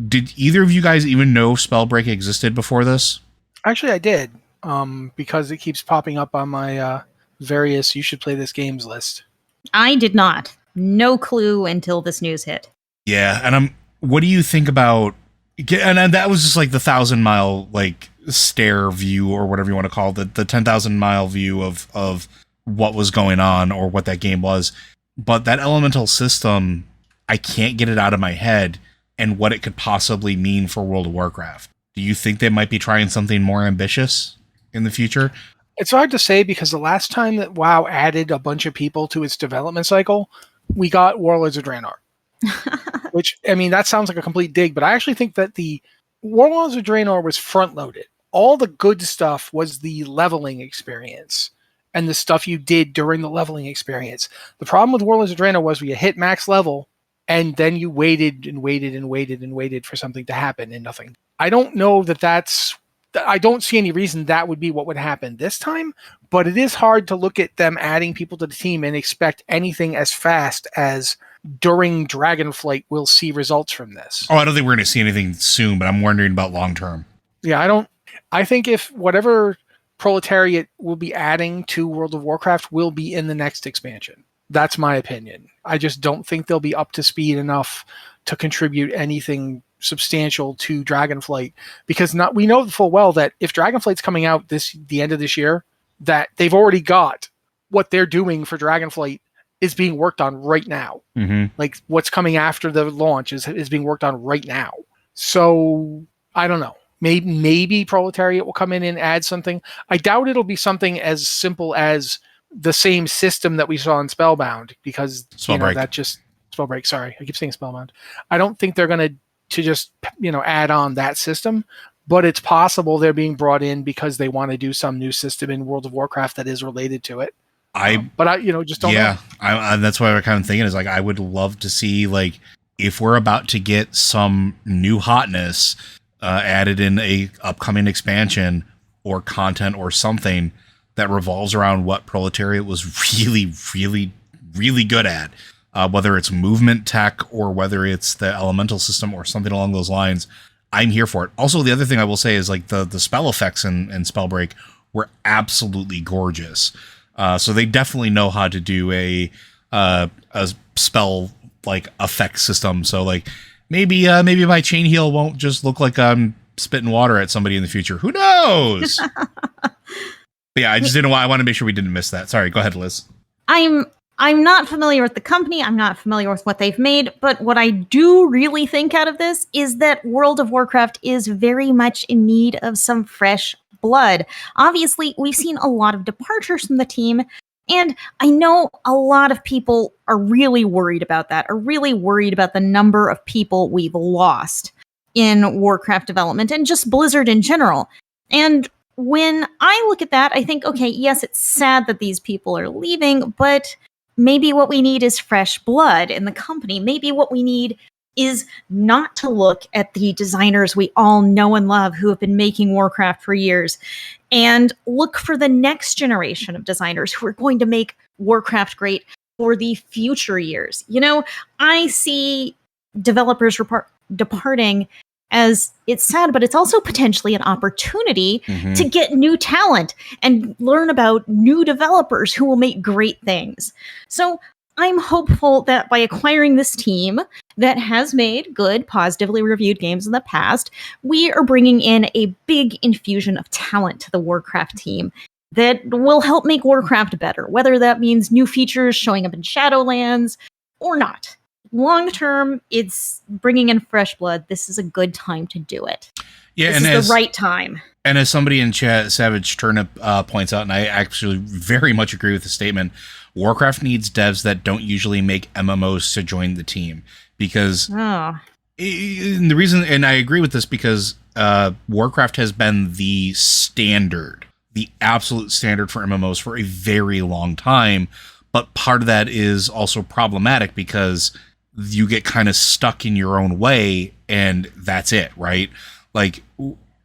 Did either of you guys even know Spellbreak existed before this? Actually, I did, because it keeps popping up on my various "you should play this" games list. I did not. No clue until this news hit. Yeah, and what do you think about? And that was just like the 1,000-mile stare view, or whatever you want to call it, the 10,000-mile view of what was going on, or what that game was. But that elemental system, I can't get it out of my head, and what it could possibly mean for World of Warcraft. Do you think they might be trying something more ambitious in the future? It's hard to say, because the last time that WoW added a bunch of people to its development cycle, we got Warlords of Draenor. Which, that sounds like a complete dig, but I actually think that the Warlords of Draenor was front-loaded. All the good stuff was the leveling experience and the stuff you did during the leveling experience. The problem with Warlords of Draenor was you hit max level, and then you waited and waited and waited and waited for something to happen, and nothing. I don't know I don't see any reason that would be what would happen this time, but it is hard to look at them adding people to the team and expect anything as fast as during Dragonflight we'll see results from this. Oh, I don't think we're going to see anything soon, but I'm wondering about long term. Yeah, I think if whatever Proletariat will be adding to World of Warcraft will be in the next expansion. That's my opinion. I just don't think they'll be up to speed enough to contribute anything substantial to Dragonflight, because we know full well that if Dragonflight's coming out the end of this year, that they've already got what they're doing for Dragonflight is being worked on right now. Mm-hmm. Like what's coming after the launch is being worked on right now. So I don't know. Maybe Proletariat will come in and add something. I doubt it'll be something as simple as the same system that we saw in Spellbound, because Spellbreak. Sorry, I keep saying Spellbound. I don't think they're going to just add on that system, but it's possible they're being brought in because they want to do some new system in World of Warcraft that is related to it. But I just don't know. Yeah, that's why I'm kind of thinking is I would love to see if we're about to get some new hotness added in a upcoming expansion or content or something that revolves around what Proletariat was really, really, really good at. Whether it's movement tech or whether it's the elemental system or something along those lines, I'm here for it. Also, the other thing I will say is the spell effects in Spellbreak were absolutely gorgeous. So they definitely know how to do a spell effect system. So maybe my chain heal won't just look like I'm spitting water at somebody in the future. Who knows? But yeah, I want to make sure we didn't miss that. Sorry, go ahead, Liz. I'm not familiar with the company. I'm not familiar with what they've made. But what I do really think out of this is that World of Warcraft is very much in need of some fresh blood. Obviously, we've seen a lot of departures from the team, And I know a lot of people are really worried about that, are really worried about the number of people we've lost in Warcraft development and just Blizzard in general. And when I look at that, I think, okay, yes, it's sad that these people are leaving, but maybe what we need is fresh blood in the company. Maybe what we need is not to look at the designers we all know and love who have been making Warcraft for years and look for the next generation of designers who are going to make Warcraft great for the future years. You know, I see developers departing as it's sad, but it's also potentially an opportunity to get new talent and learn about new developers who will make great things. So I'm hopeful that by acquiring this team that has made good, positively reviewed games in the past, we are bringing in a big infusion of talent to the Warcraft team that will help make Warcraft better, whether that means new features showing up in Shadowlands or not. Long term, it's bringing in fresh blood. This is a good time to do it. Yeah, this is the right time. And as somebody in chat, Savage Turnip, points out, and I actually very much agree with the statement, Warcraft needs devs that don't usually make MMOs to join the team. Because the reason, and I agree with this, because Warcraft has been the standard, the absolute standard for MMOs for a very long time. But part of that is also problematic because you get kind of stuck in your own way, and that's it, right? Like,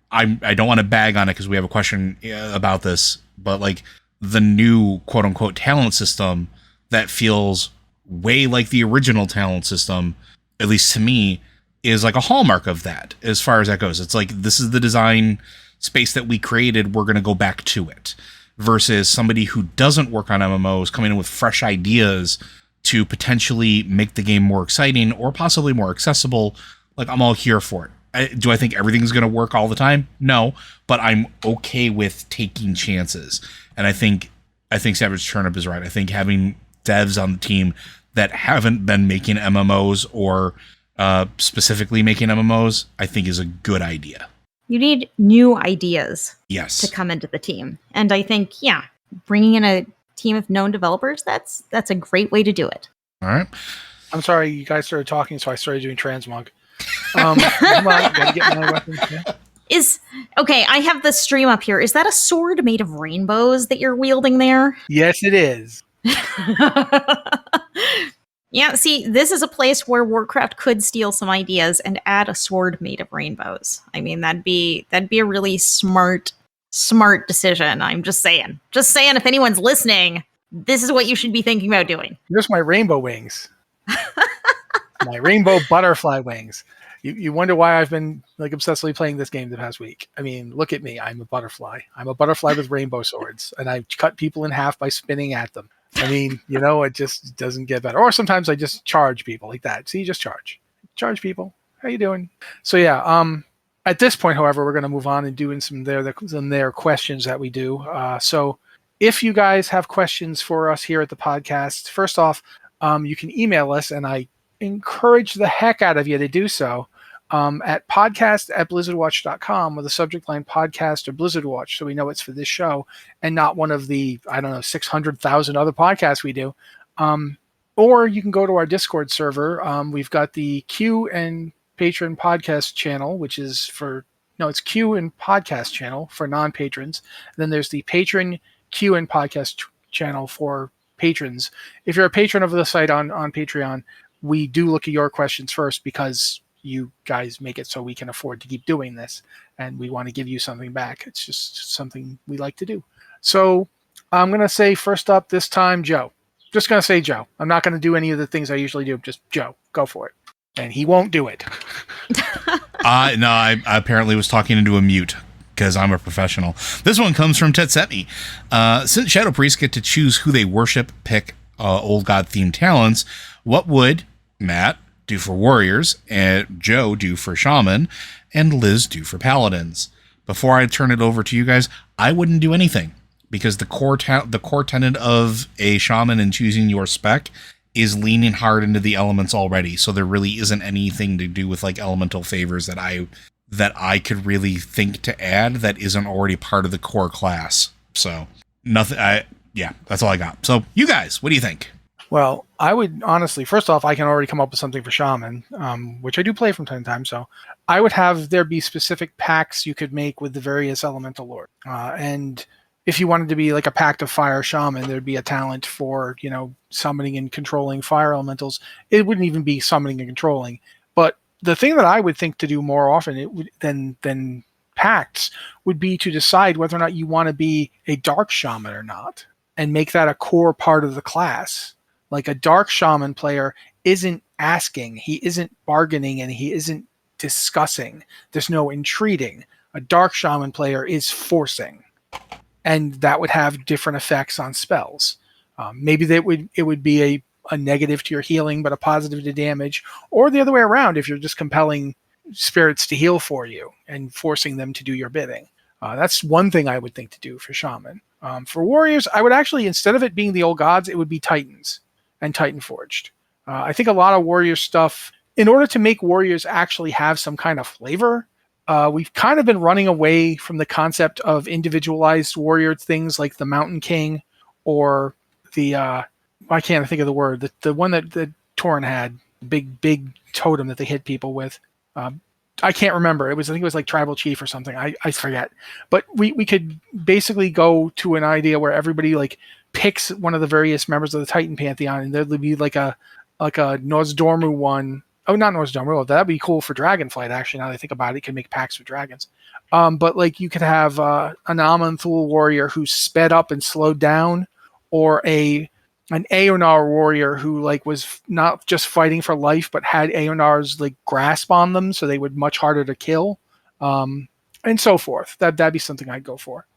I don't want to bag on it because we have a question about this, but like the new quote unquote talent system that feels way like the original talent system, at least to me, is like a hallmark of that as far as that goes. It's like, this is the design space that we created, we're going to go back to it, versus somebody who doesn't work on MMOs coming in with fresh ideas to potentially make the game more exciting or possibly more accessible. Like, I'm all here for it. Do I think everything's going to work all the time? No, but I'm okay with taking chances. And I think Savage Turnip is right. I think having devs on the team that haven't been making MMOs or specifically making MMOs, I think is a good idea. You need new ideas to come into the team. And I think, bringing in a team of known developers, that's a great way to do it. All right. I'm sorry, you guys started talking, so I started doing transmog. Gotta get my weapons, yeah. I have the stream up here. Is that a sword made of rainbows that you're wielding there? Yes, it is. Yeah, see, this is a place where Warcraft could steal some ideas and add a sword made of rainbows. I mean, that'd be a really smart decision. I'm just saying. Just saying, if anyone's listening, this is what you should be thinking about doing. Here's my rainbow wings. My rainbow butterfly wings. You wonder why I've been like obsessively playing this game the past week. I mean, look at me. I'm a butterfly. I'm a butterfly with rainbow swords, and I cut people in half by spinning at them. I mean, it just doesn't get better. Or sometimes I just charge people like that. See, just charge people. How you doing? So yeah. At this point, however, we're going to move on and do some their questions that we do. So if you guys have questions for us here at the podcast, first off, you can email us, and I encourage the heck out of you to do so. At podcast@blizzardwatch.com with the subject line podcast or Blizzard Watch, so we know it's for this show and not one of the 600,000 other podcasts we do. Or you can go to our Discord server. We've got the Q and Patron podcast channel, which is it's Q and podcast channel for non-patrons. And then there's the Patron Q and podcast channel for patrons. If you're a patron of the site on Patreon, we do look at your questions first because you guys make it so we can afford to keep doing this, and we want to give you something back. It's just something we like to do. So I'm going to say first up this time, Joe. Just going to say Joe. I'm not going to do any of the things I usually do. Just Joe, go for it. And he won't do it. No, I apparently was talking into a mute because I'm a professional. This one comes from Tetsemi. Since Shadow Priests get to choose who they worship, pick old god themed talents, what would Matt do for warriors, and Joe do for shaman, and Liz do for paladins? Before I turn it over to you guys, I wouldn't do anything, because the core tenet of a shaman and choosing your spec is leaning hard into the elements already. So there really isn't anything to do with like elemental favors that I could really think to add that isn't already part of the core class. So nothing. yeah, that's all I got. So you guys, what do you think? Well, I would honestly, first off, I can already come up with something for Shaman, which I do play from time to time. So I would have there be specific packs you could make with the various elemental lore. And if you wanted to be like a pact of fire shaman, there'd be a talent for, summoning and controlling fire elementals. It wouldn't even be summoning and controlling. But the thing that I would think to do more often than pacts would be to decide whether or not you want to be a dark shaman or not, and make that a core part of the class. Like a dark shaman player isn't asking, he isn't bargaining, and he isn't discussing. There's no entreating. A dark shaman player is forcing, and that would have different effects on spells. Maybe it would be a negative to your healing, but a positive to damage, or the other way around if you're just compelling spirits to heal for you and forcing them to do your bidding. That's one thing I would think to do for shaman. For warriors, I would actually, instead of it being the old gods, it would be titans and Titan Forged. I think a lot of warrior stuff, in order to make warriors actually have some kind of flavor, we've kind of been running away from the concept of individualized warrior things like the Mountain King or the, I can't think of the word, the one that Torin had, big totem that they hit people with. I can't remember. I think it was like Tribal Chief or something. I forget. But we could basically go to an idea where everybody like picks one of the various members of the Titan Pantheon, and there'd be like a Nozdormu one. Oh, not Nozdormu. That'd be cool for Dragonflight, actually, now that I think about it. You can make packs with dragons. But like you could have an Aman'Thul warrior who's sped up and slowed down, or an Aonar warrior who like was not just fighting for life, but had Aonar's like grasp on them, so they would much harder to kill, and so forth. That'd be something I'd go for.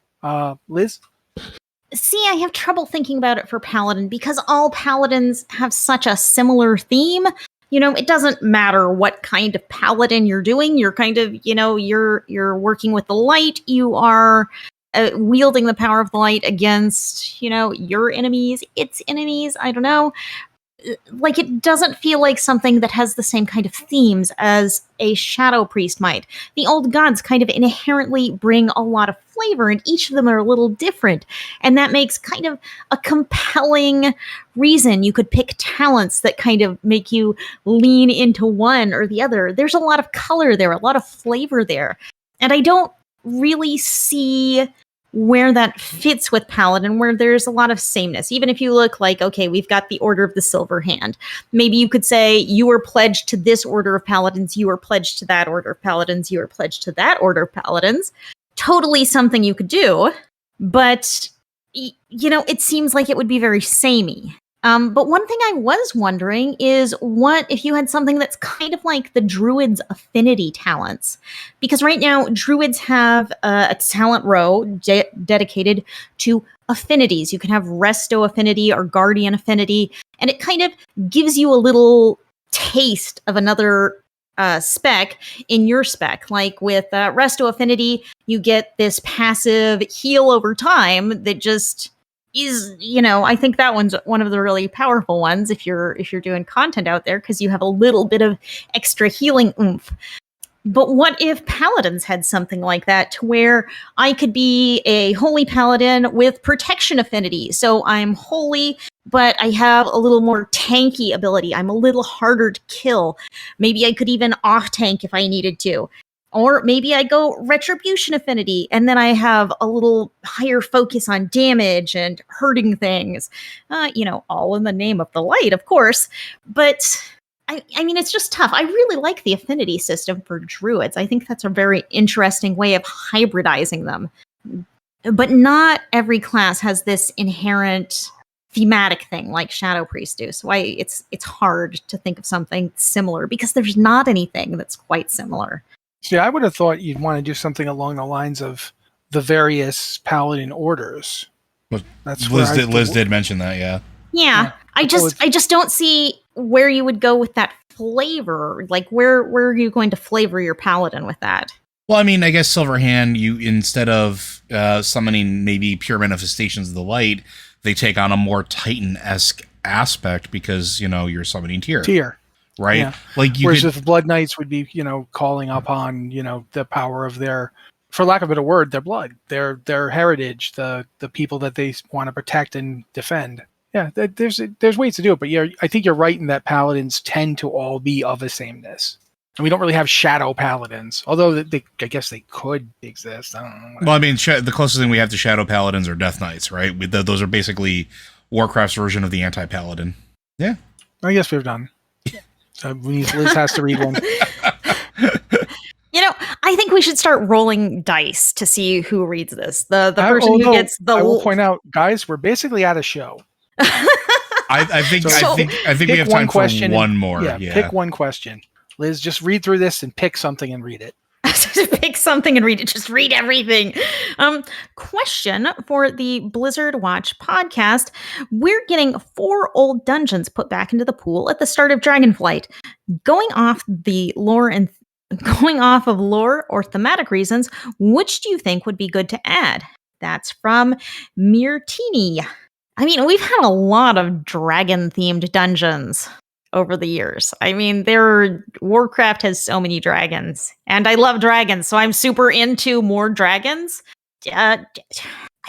Liz? See, I have trouble thinking about it for Paladin because all Paladins have such a similar theme. It doesn't matter what kind of Paladin you're doing. You're kind of, you're working with the light. You are wielding the power of the light against, your enemies, its enemies. I don't know. Like, it doesn't feel like something that has the same kind of themes as a Shadow Priest might. The old gods kind of inherently bring a lot of flavor, and each of them are a little different. And that makes kind of a compelling reason you could pick talents that kind of make you lean into one or the other. There's a lot of color there, a lot of flavor there. And I don't really see where that fits with Paladin, where there's a lot of sameness. Even if you look like, okay, we've got the Order of the Silver Hand. Maybe you could say you were pledged to this Order of Paladins, you were pledged to that Order of Paladins, you were pledged to that Order of Paladins. Totally something you could do, but, it seems like it would be very samey. But one thing I was wondering is what if you had something that's kind of like the Druids' affinity talents? Because right now, Druids have a talent row dedicated to affinities. You can have Resto affinity or Guardian affinity, and it kind of gives you a little taste of another spec in your spec. Like with Resto affinity, you get this passive heal over time that just is, I think that one's one of the really powerful ones if you're doing content out there, because you have a little bit of extra healing oomph. But what if Paladins had something like that, to where I could be a holy paladin with protection affinity? So I'm holy, but I have a little more tanky ability. I'm a little harder to kill. Maybe I could even off tank if I needed to. Or maybe I go Retribution affinity, and then I have a little higher focus on damage and hurting things. All in the name of the light, of course. But, I mean, it's just tough. I really like the affinity system for Druids. I think that's a very interesting way of hybridizing them. But not every class has this inherent thematic thing like Shadow Priests do. So it's hard to think of something similar, because there's not anything that's quite similar. See, I would have thought you'd want to do something along the lines of the various paladin orders. That's Liz did mention that, yeah. Yeah. I just don't see where you would go with that flavor. Like, where are you going to flavor your paladin with that? Well, I mean, I guess Silverhand, you, instead of summoning maybe pure manifestations of the light, they take on a more Titan-esque aspect because, you're summoning Tyr. Right? Yeah. Like, whereas if Blood Knights would be, calling upon, the power of their for lack of a better word, their blood, their heritage, the people that they want to protect and defend. Yeah, there's ways to do it, but I think you're right in that paladins tend to all be of a sameness. And we don't really have shadow paladins, although I guess they could exist. I don't know. Well, I mean, the closest thing we have to shadow paladins are death knights, right? Those are basically Warcraft's version of the anti-paladin. Yeah. I guess we're done. So Liz has to read one. I think we should start rolling dice to see who reads this. The person who gets the. I will point out, guys, we're basically at a show. I think we have time for one more. Yeah, pick one question. Liz, just read through this and pick something and read it. Pick something and read it. Just read everything. Question for the Blizzard Watch podcast. We're getting 4 old dungeons put back into the pool at the start of Dragonflight. Going off of lore or thematic reasons, which do you think would be good to add? That's from Mirtini. I mean, we've had a lot of dragon-themed dungeons over the years. I mean, Warcraft has so many dragons, and I love dragons, so I'm super into more dragons. I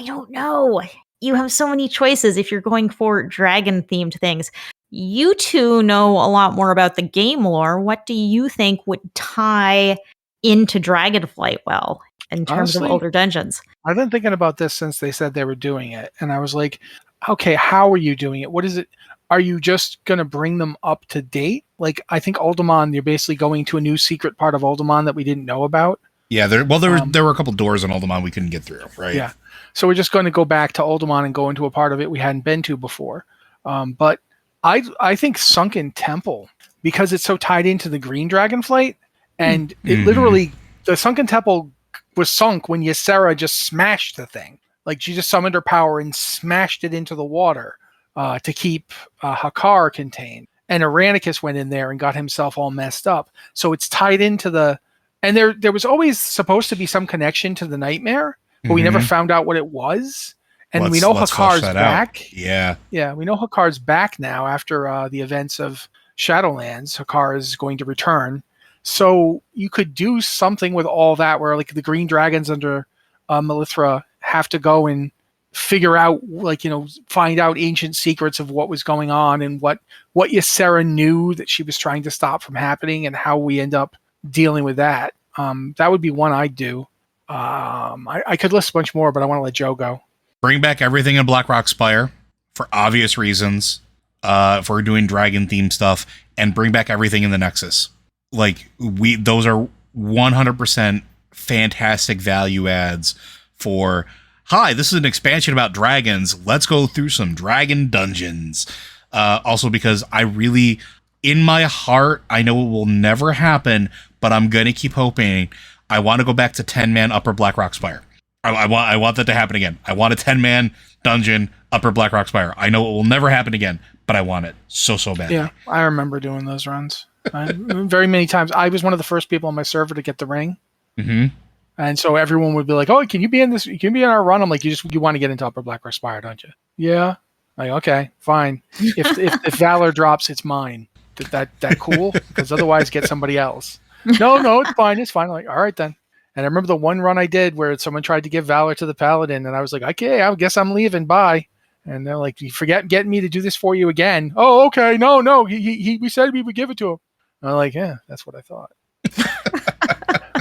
don't know. You have so many choices if you're going for dragon-themed things. You two know a lot more about the game lore. What do you think would tie into Dragonflight well in terms of older dungeons? I've been thinking about this since they said they were doing it, and I was like, okay, how are you doing it? What is it? Are you just going to bring them up to date? Like, I think Uldaman, you're basically going to a new secret part of Uldaman that we didn't know about. Yeah, there were a couple doors in Uldaman we couldn't get through, right? Yeah. So we're just going to go back to Uldaman and go into a part of it we hadn't been to before. But I think Sunken Temple, because it's so tied into the Green Dragonflight, and it literally, the Sunken Temple was sunk when Ysera just smashed the thing. Like, she just summoned her power and smashed it into the water to keep Hakar contained. And Aranicus went in there and got himself all messed up. So it's tied into the... And there was always supposed to be some connection to the nightmare, but we never found out what it was. And we know Hakar's back. Yeah. Yeah, we know Hakar's back now after the events of Shadowlands. Hakar is going to return. So you could do something with all that where, like, the green dragons under Melithra have to go and figure out, like, find out ancient secrets of what was going on and what Ysera knew that she was trying to stop from happening and how we end up dealing with that. That would be one I'd do. I could list a bunch more, but I want to let Joe go. Bring back everything in Blackrock Spire for obvious reasons, for doing dragon themed stuff, and bring back everything in the Nexus. Like, those are 100% fantastic value adds for, hi, this is an expansion about dragons. Let's go through some dragon dungeons. Also because I really, in my heart, I know it will never happen, but I'm going to keep hoping. I want to go back to 10-man Upper Blackrock Spire. I want that to happen again. I want a 10-man dungeon Upper Blackrock Spire. I know it will never happen again, but I want it so badly. Yeah, I remember doing those runs. Very many times. I was one of the first people on my server to get the ring. Mm-hmm. And so everyone would be like, "Oh, can you be in this? You can be in our run." I'm like, "You want to get into Upper Blackrock Spire, don't you?" Yeah. Like, okay, fine. If Valor drops, it's mine. That cool? Because otherwise, get somebody else. No, it's fine. It's fine. I'm like, all right then. And I remember the one run I did where someone tried to give Valor to the Paladin, and I was like, okay, I guess I'm leaving. Bye. And they're like, you forget getting me to do this for you again. Oh, okay. No. We said we would give it to him. And I'm like, yeah, that's what I thought.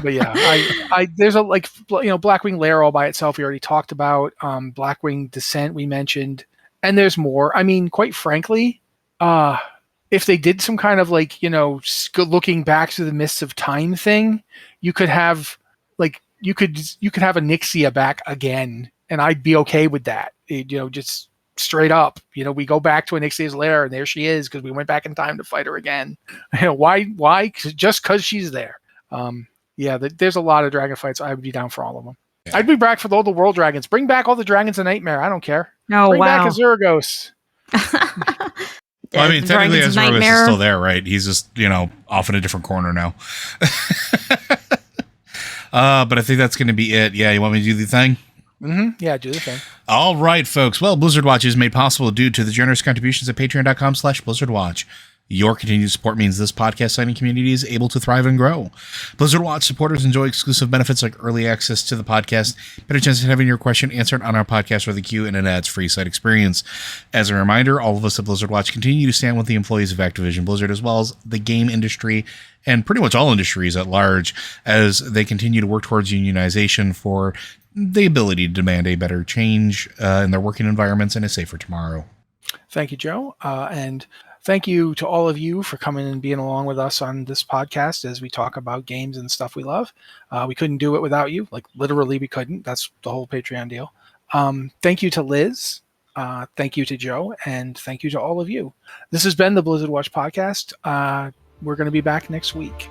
But yeah, I there's a, like, Blackwing Lair all by itself we already talked about. Blackwing Descent we mentioned, and there's more. I mean, quite frankly, if they did some kind of, like, looking back through the mists of time thing, you could have, like, you could have a Nixia back again, and I'd be okay with that. Just straight up, we go back to Anixia's lair, and there she is because we went back in time to fight her again. Why? Just because she's there. Yeah, there's a lot of dragon fights. I would be down for all of them. Yeah. I'd be back for all the world dragons. Bring back all the dragons of Nightmare. I don't care. Bring back Azuragos. Well, I mean, technically Azuragos is still there, right? He's just, off in a different corner now. But I think that's going to be it. Yeah, you want me to do the thing? Mm-hmm. Yeah, do the thing. All right, folks. Well, Blizzard Watch is made possible due to the generous contributions at patreon.com/BlizzardWatch. Your continued support means this podcast signing community is able to thrive and grow. Blizzard Watch supporters enjoy exclusive benefits like early access to the podcast, better chance of having your question answered on our podcast or the queue, and an ads-free site experience. As a reminder, all of us at Blizzard Watch continue to stand with the employees of Activision Blizzard, as well as the game industry and pretty much all industries at large, as they continue to work towards unionization for the ability to demand a better change in their working environments and a safer tomorrow. Thank you, Joe. And thank you to all of you for coming and being along with us on this podcast as we talk about games and stuff we love. We couldn't do it without you. Like, literally, we couldn't. That's the whole Patreon deal. Thank you to Liz. Thank you to Joe. And thank you to all of you. This has been the Blizzard Watch podcast. We're going to be back next week.